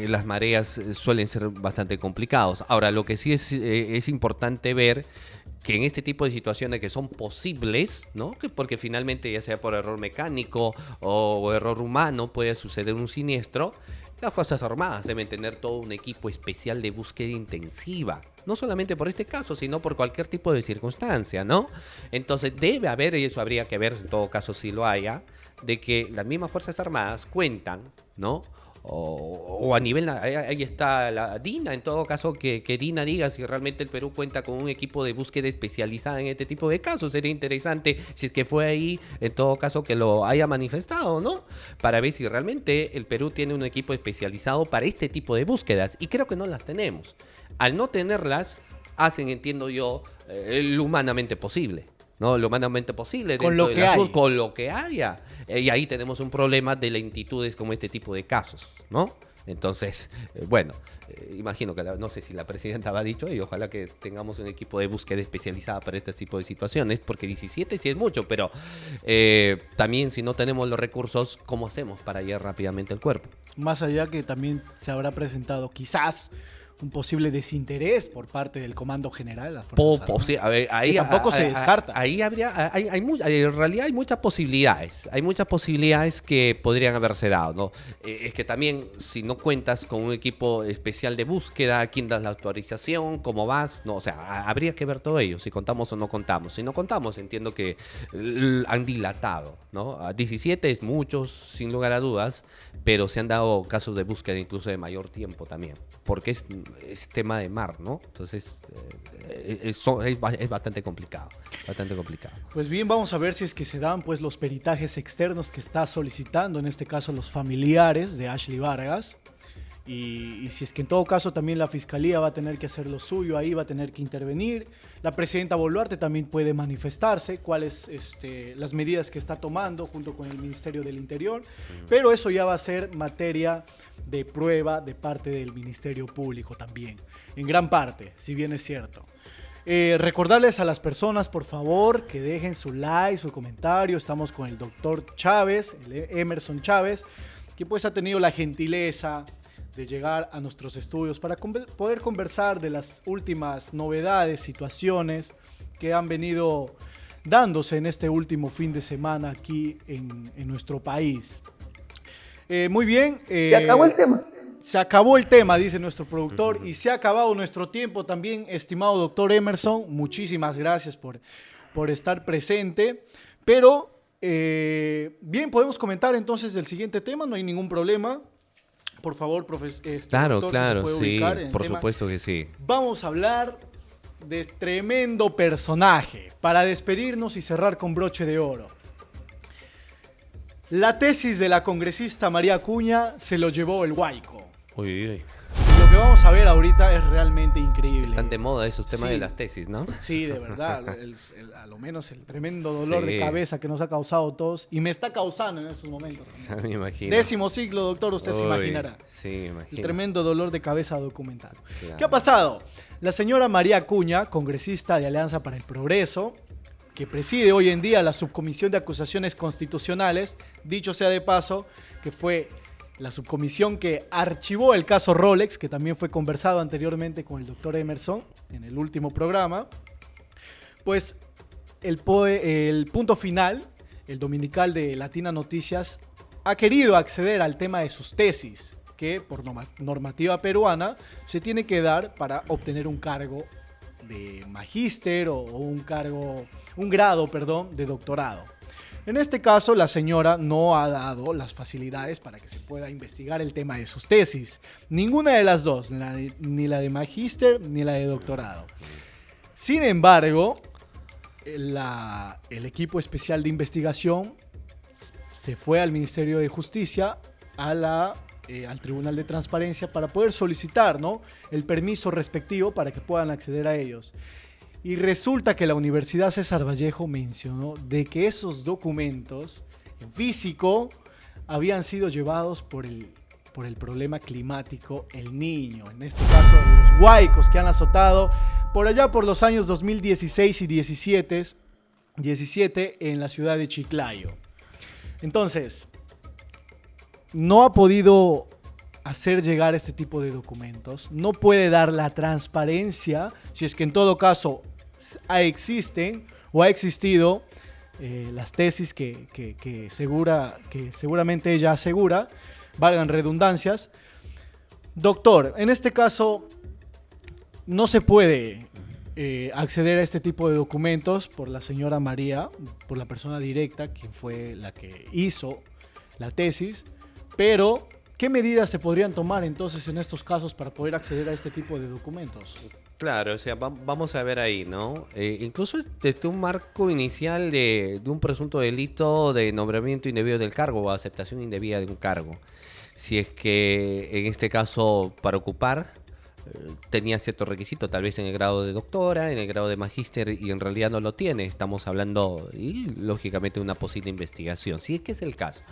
Las mareas suelen ser bastante complicados. Ahora, lo que sí es importante ver que en este tipo de situaciones que son posibles, ¿no? Porque finalmente, ya sea por error mecánico o error humano, puede suceder un siniestro. Las Fuerzas Armadas deben tener todo un equipo especial de búsqueda intensiva. No solamente por este caso, sino por cualquier tipo de circunstancia, ¿no? Entonces debe haber, y eso habría que ver, en todo caso si lo haya, de que las mismas Fuerzas Armadas cuentan, ¿no? O a nivel, ahí está la DINA, en todo caso que DINA diga si realmente el Perú cuenta con un equipo de búsqueda especializada en este tipo de casos. Sería interesante si es que fue ahí, en todo caso que lo haya manifestado, ¿no? Para ver si realmente el Perú tiene un equipo especializado para este tipo de búsquedas, y creo que no las tenemos. Al no tenerlas, hacen, entiendo yo, lo humanamente posible. ¿No? Lo humanamente posible con lo que hay. Con lo que haya. Y ahí tenemos un problema de lentitudes como este tipo de casos, ¿no? Entonces, imagino que, no sé si la presidenta lo ha dicho, y ojalá que tengamos un equipo de búsqueda especializada para este tipo de situaciones, porque 17 sí es mucho, pero también si no tenemos los recursos, ¿cómo hacemos para hallar rápidamente el cuerpo? Más allá que también se habrá presentado quizás un posible desinterés por parte del Comando General de las Fuerzas Armadas. Sí, ahí, que tampoco se descarta. Ahí habría, en realidad hay muchas posibilidades. Hay muchas posibilidades que podrían haberse dado, ¿no? Es que también, si no cuentas con un equipo especial de búsqueda, ¿quién da la autorización? ¿Cómo vas? No, o sea, habría que ver todo ello, si contamos o no contamos. Si no contamos, entiendo que han dilatado, ¿no? 17 es muchos, sin lugar a dudas, pero se han dado casos de búsqueda incluso de mayor tiempo también, porque es tema de mar, ¿no? Entonces es bastante complicado, bastante complicado. Pues bien, vamos a ver si es que se dan pues los peritajes externos que está solicitando, en este caso los familiares de Ashley Vargas, Y si es que en todo caso también la Fiscalía va a tener que hacer lo suyo, ahí va a tener que intervenir. La presidenta Boluarte también puede manifestarse cuáles las medidas que está tomando junto con el Ministerio del Interior, pero eso ya va a ser materia de prueba de parte del Ministerio Público también, en gran parte, si bien es cierto. Recordarles a las personas, por favor, que dejen su like, su comentario. Estamos con el doctor Chávez, el Emerson Chávez, que pues ha tenido la gentileza de llegar a nuestros estudios para poder conversar de las últimas novedades, situaciones que han venido dándose en este último fin de semana aquí en nuestro país. Muy bien. Se acabó el tema. Se acabó el tema, dice nuestro productor, y se ha acabado nuestro tiempo también, estimado doctor Emerson. Muchísimas gracias por estar presente. Pero, bien, podemos comentar entonces del siguiente tema, no hay ningún problema. Por favor, profesor. Claro, doctor, claro, ¿se puede sí, ubicar en el por tema? supuesto que sí. Vamos a hablar de este tremendo personaje para despedirnos y cerrar con broche de oro. La tesis de la congresista María Acuña se lo llevó el Guayco. Uy, uy, uy. Lo que vamos a ver ahorita es realmente increíble. Están de moda esos temas Sí. de las tesis, ¿no? Sí, de verdad. A lo menos el tremendo dolor de Sí. cabeza que nos ha causado a todos y me está causando en estos momentos. Me imagino. 10º ciclo, doctor, usted se Uy, imaginará. Sí, me imagino. El tremendo dolor de cabeza documentado. Claro. ¿Qué ha pasado? La señora María Acuña, congresista de Alianza para el Progreso, que preside hoy en día la Subcomisión de Acusaciones Constitucionales, dicho sea de paso, que fue la subcomisión que archivó el caso Rolex, que también fue conversado anteriormente con el doctor Emerson en el último programa, pues el punto final, el dominical de Latina Noticias, ha querido acceder al tema de sus tesis, que por normativa peruana se tiene que dar para obtener un cargo de magíster o un grado de doctorado. En este caso, la señora no ha dado las facilidades para que se pueda investigar el tema de sus tesis. Ninguna de las dos, ni la de magíster ni la de doctorado. Sin embargo, el equipo especial de investigación se fue al Ministerio de Justicia, al Tribunal de Transparencia, para poder solicitar, ¿no?, el permiso respectivo para que puedan acceder a ellos. Y resulta que la Universidad César Vallejo mencionó de que esos documentos en físico habían sido llevados por el problema climático El Niño. En este caso, los huaicos que han azotado por allá por los años 2016 y 17 en la ciudad de Chiclayo. Entonces, no ha podido hacer llegar este tipo de documentos, no puede dar la transparencia, si es que en todo caso existen o ha existido las tesis que seguramente ella asegura, valgan redundancias. Doctor, en este caso no se puede acceder a este tipo de documentos por la señora María, por la persona directa, quien fue la que hizo la tesis, pero ¿qué medidas se podrían tomar entonces en estos casos para poder acceder a este tipo de documentos? Claro, o sea, vamos a ver ahí, ¿no? Incluso desde un marco inicial de un presunto delito de nombramiento indebido del cargo o aceptación indebida de un cargo. Si es que en este caso para ocupar tenía cierto requisito, tal vez en el grado de doctora, en el grado de magíster, y en realidad no lo tiene. Estamos hablando, y lógicamente, de una posible investigación, si es que es el caso.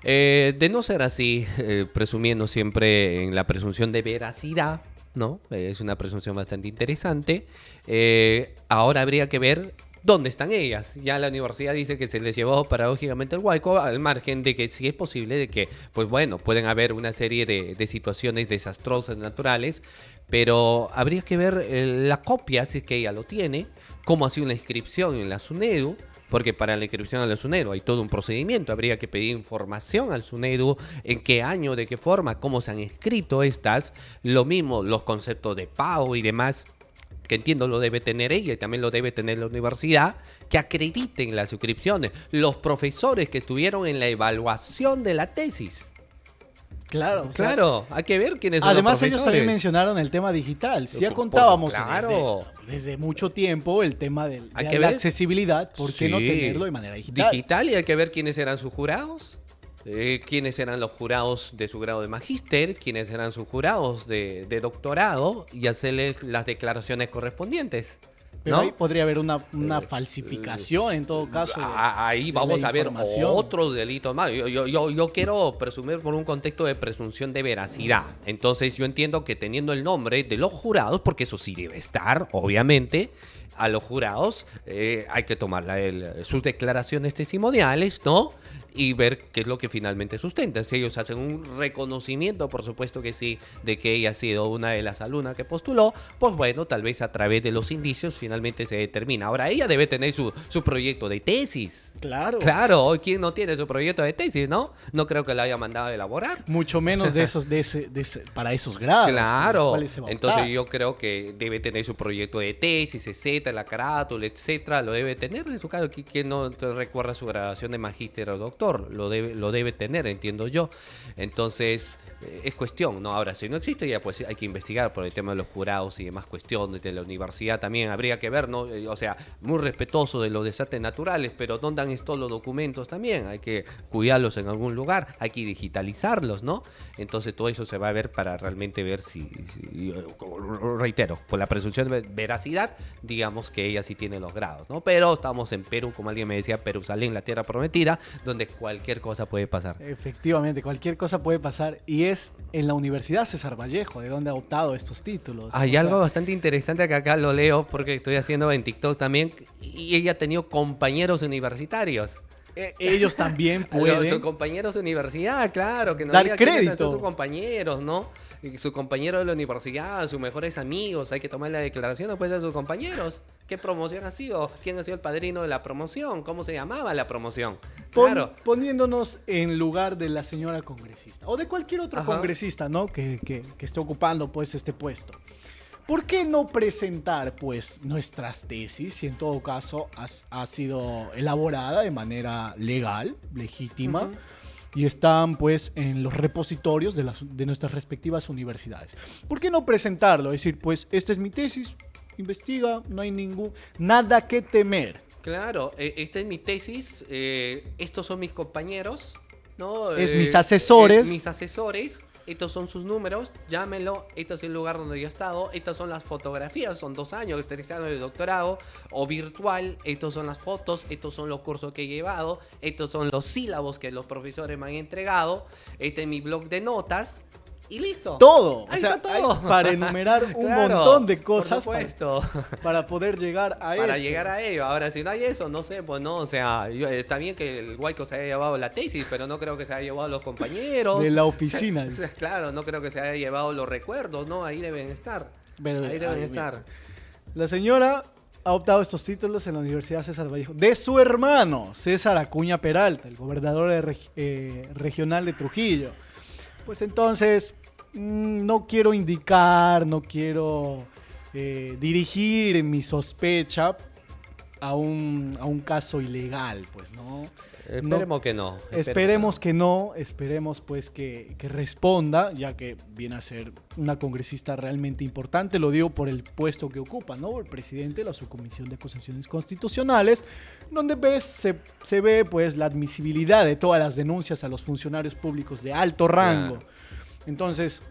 De no ser así, presumiendo siempre en la presunción de veracidad, ¿no? Es una presunción bastante interesante. Ahora habría que ver dónde están ellas. Ya la universidad dice que se les llevó paradójicamente el Guayco, al margen de que sí es posible de que, pues bueno, pueden haber una serie de situaciones desastrosas naturales, pero habría que ver la copia, si es que ella lo tiene, cómo ha sido la inscripción en la SUNEDU. Porque para la inscripción a la SUNEDU hay todo un procedimiento, habría que pedir información al SUNEDU, en qué año, de qué forma, cómo se han escrito estas, lo mismo los conceptos de pago y demás, que entiendo lo debe tener ella y también lo debe tener la universidad, que acrediten las suscripciones, los profesores que estuvieron en la evaluación de la tesis. Claro, Claro, hay que ver quiénes son además los profesores. ellos también mencionaron el tema digital. Si ya Por- contábamos claro. desde mucho tiempo el tema de Hay que la ver. accesibilidad, ¿por qué no Sí. tenerlo de manera digital? Digital, y hay que ver quiénes eran sus jurados. quiénes eran los jurados de su grado de magíster, quiénes eran sus jurados de doctorado y hacerles las declaraciones correspondientes. Pero ¿no? ahí podría haber una falsificación en todo caso. Ahí de vamos la a ver información. otros delitos más. Yo quiero presumir por un contexto de presunción de veracidad. Entonces yo entiendo que teniendo el nombre de los jurados, porque eso sí debe estar, obviamente, a los jurados hay que tomar sus declaraciones testimoniales, ¿no? Y ver qué es lo que finalmente sustenta. Si ellos hacen un reconocimiento, por supuesto que sí, de que ella ha sido una de las alumnas que postuló, pues bueno, tal vez a través de los indicios finalmente se determina. Ahora, ella debe tener su proyecto de tesis. Claro. Claro, ¿quién no tiene su proyecto de tesis, no? No creo que la haya mandado a elaborar. Mucho menos de esos, para esos grados. Con los Claro, cuales se va a entonces optar. yo creo que debe tener su proyecto de tesis, etcétera, la carátula, etcétera, lo debe tener en su caso. ¿Quién no te recuerda su graduación de magíster o doctor? Lo debe tener, entiendo yo. Entonces, es cuestión, ¿no? Ahora, si no existe, ya pues hay que investigar por el tema de los jurados y demás cuestiones de la universidad también. Habría que ver, ¿no? O sea, muy respetuoso de los desastres naturales, pero ¿dónde han estado los documentos también? Hay que cuidarlos en algún lugar, hay que digitalizarlos, ¿no? Entonces, todo eso se va a ver para realmente ver reitero, por la presunción de veracidad, digamos que ella sí tiene los grados, ¿no? Pero estamos en Perú, como alguien me decía, Perusalén, la tierra prometida, donde cualquier cosa puede pasar. Efectivamente, cualquier cosa puede pasar. Y es en la Universidad César Vallejo, de donde ha optado estos títulos. Hay algo bastante interesante que acá lo leo porque estoy haciendo en TikTok también. Y ella ha tenido compañeros universitarios. Ellos también Sus pueden compañeros de universidad, claro, que no dar diga quiénes crédito. son sus compañeros, ¿no? Y sus compañeros de la universidad, sus mejores amigos, hay que tomar la declaración después de sus compañeros. ¿Qué promoción ha sido? ¿Quién ha sido el padrino de la promoción? ¿Cómo se llamaba la promoción? Claro. Poniéndonos en lugar de la señora congresista o de cualquier otro Ajá. congresista, ¿no? Que esté ocupando pues este puesto. ¿Por qué no presentar pues nuestras tesis si en todo caso ha sido elaborada de manera legal, legítima? Y están pues en los repositorios de nuestras respectivas universidades. ¿Por qué no presentarlo? Es decir, pues esta es mi tesis, investiga, no hay nada que temer. Claro, esta es mi tesis, estos son mis compañeros, ¿no? Mis asesores. Mis asesores, estos son sus números, llámenlo, este es el lugar donde yo he estado, estas son las fotografías, son 2 años, 3 años de doctorado, o virtual, estos son las fotos, estos son los cursos que he llevado, estos son los sílabos que los profesores me han entregado, este es mi blog de notas, y listo. Todo. Ahí O sea, está todo. hay para enumerar un Claro, montón de cosas por supuesto. para poder llegar a Para esto. llegar a ello. Ahora, si no hay eso, no sé, pues no, o sea, está bien que el Guayco se haya llevado la tesis, pero no creo que se haya llevado los compañeros. De la oficina. O sea, claro, no creo que se haya llevado los recuerdos, ¿no? Ahí deben estar. Ahí deben estar. La señora ha optado estos títulos en la Universidad César Vallejo de su hermano, César Acuña Peralta, el gobernador regional de Trujillo. Pues entonces, no quiero indicar, no quiero dirigir mi sospecha a un caso ilegal, pues, ¿no? Esperemos que no. Esperemos que no, esperemos pues que responda, ya que viene a ser una congresista realmente importante, lo digo por el puesto que ocupa, ¿no? El presidente de la Subcomisión de Acusaciones Constitucionales, donde se ve pues la admisibilidad de todas las denuncias a los funcionarios públicos de alto rango. Claro. Entonces,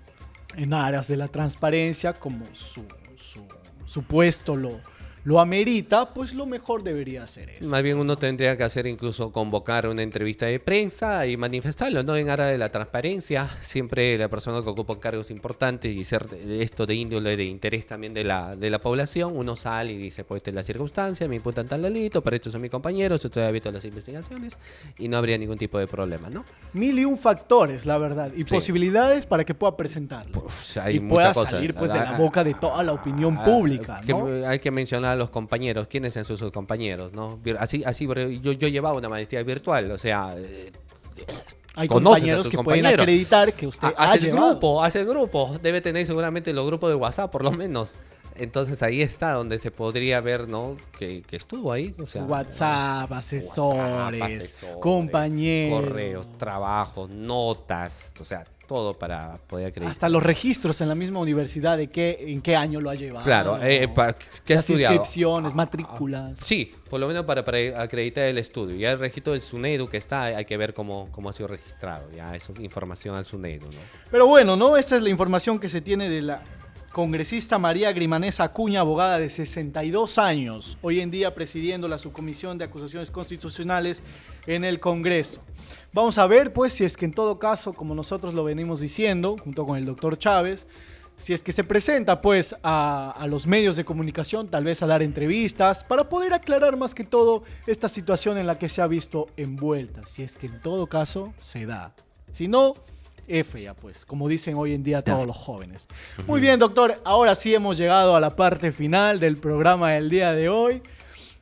en aras de la transparencia, como su puesto lo amerita, pues lo mejor debería ser eso. Más bien uno tendría que hacer incluso convocar una entrevista de prensa y manifestarlo, ¿no? En aras de la transparencia, siempre la persona que ocupa cargos importantes y ser esto de índole de interés también de la población, uno sale y dice, pues esta es la circunstancia, me imputan tal delito, para estos son mis compañeros, estoy abierto a las investigaciones y no habría ningún tipo de problema, ¿no? 1001 factores, la verdad, y Sí. posibilidades para que pueda presentarlo. Uf, hay y pueda muchas cosas. salir pues de la boca de toda la opinión pública, ¿no? Hay que mencionar a los compañeros, quiénes son sus compañeros, ¿no? Así yo llevaba una maestría virtual, o sea, Hay conoces a compañeros tus que pueden compañeros. acreditar que usted ha llevado. hace grupo, debe tener seguramente los grupos de WhatsApp por lo menos. Entonces ahí está donde se podría ver, ¿no? Que estuvo ahí, o sea, WhatsApp, asesores, asesores, compañeros. correos, trabajos, notas, o sea, todo para poder acreditar. Hasta los registros en la misma universidad de en qué año lo ha llevado. Claro, ¿qué ha las estudiado? inscripciones, matrículas. Sí, por lo menos para acreditar el estudio. Ya el registro del SUNEDU que está, hay que ver cómo ha sido registrado. Ya eso es información al SUNEDU, ¿no? Pero bueno, ¿no? Esta es la información que se tiene de la congresista María Grimanesa Acuña, abogada de 62 años, hoy en día presidiendo la subcomisión de acusaciones constitucionales en el Congreso. Vamos a ver, pues, si es que en todo caso, como nosotros lo venimos diciendo, junto con el doctor Chávez, si es que se presenta, pues, a los medios de comunicación, tal vez a dar entrevistas, para poder aclarar más que todo esta situación en la que se ha visto envuelta, si es que en todo caso se da. Si no, F ya, pues, como dicen hoy en día todos los jóvenes. Muy bien, doctor, ahora sí hemos llegado a la parte final del programa del día de hoy.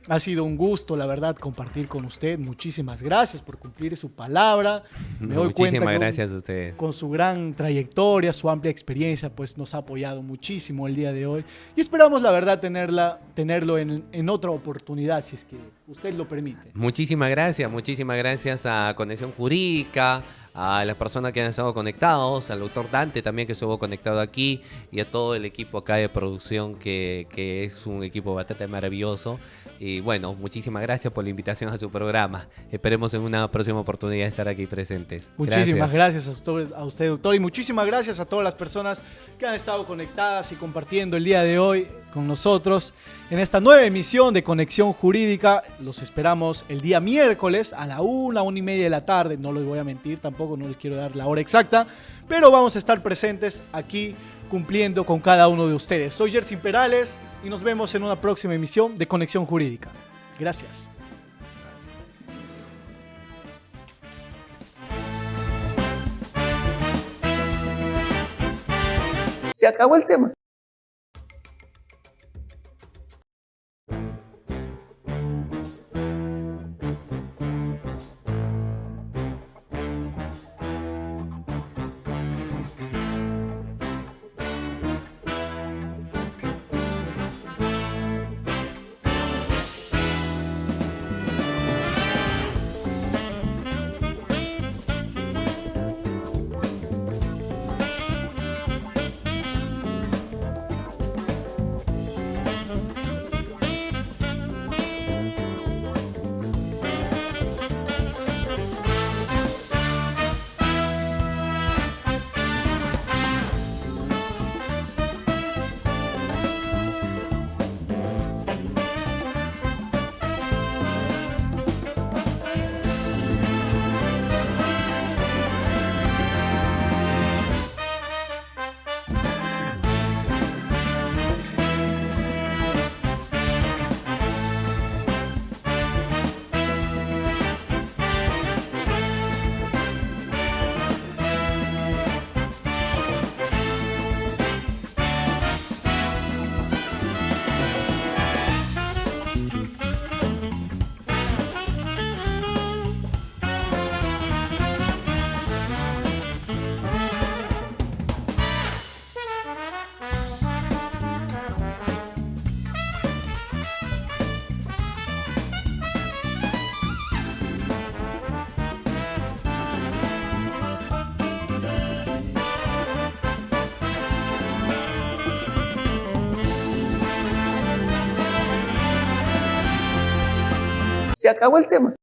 Ha sido un gusto, la verdad, compartir con usted. Muchísimas gracias por cumplir su palabra. Me doy cuenta Muchísimas que gracias a ustedes. con su gran trayectoria, su amplia experiencia, pues nos ha apoyado muchísimo el día de hoy. Y esperamos, la verdad, tenerlo en otra oportunidad, si es que usted lo permite. Muchísimas gracias a Conexión Jurídica, a las personas que han estado conectados, al doctor Dante también que estuvo conectado aquí y a todo el equipo acá de producción que es un equipo bastante maravilloso. Y bueno, muchísimas gracias por la invitación a su programa. Esperemos en una próxima oportunidad estar aquí presentes. Muchísimas gracias a usted, doctor, y muchísimas gracias a todas las personas que han estado conectadas y compartiendo el día de hoy con nosotros en esta nueva emisión de Conexión Jurídica. Los esperamos el día miércoles a la 1:30 de la tarde. No les voy a mentir, tampoco no les quiero dar la hora exacta, pero vamos a estar presentes aquí cumpliendo con cada uno de ustedes. Soy Jersin Perales y nos vemos en una próxima emisión de Conexión Jurídica. Gracias. Se acabó el tema. Se acabó el tema.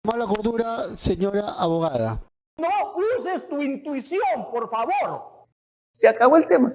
Mala cordura, señora abogada. No uses tu intuición, por favor. Se acabó el tema.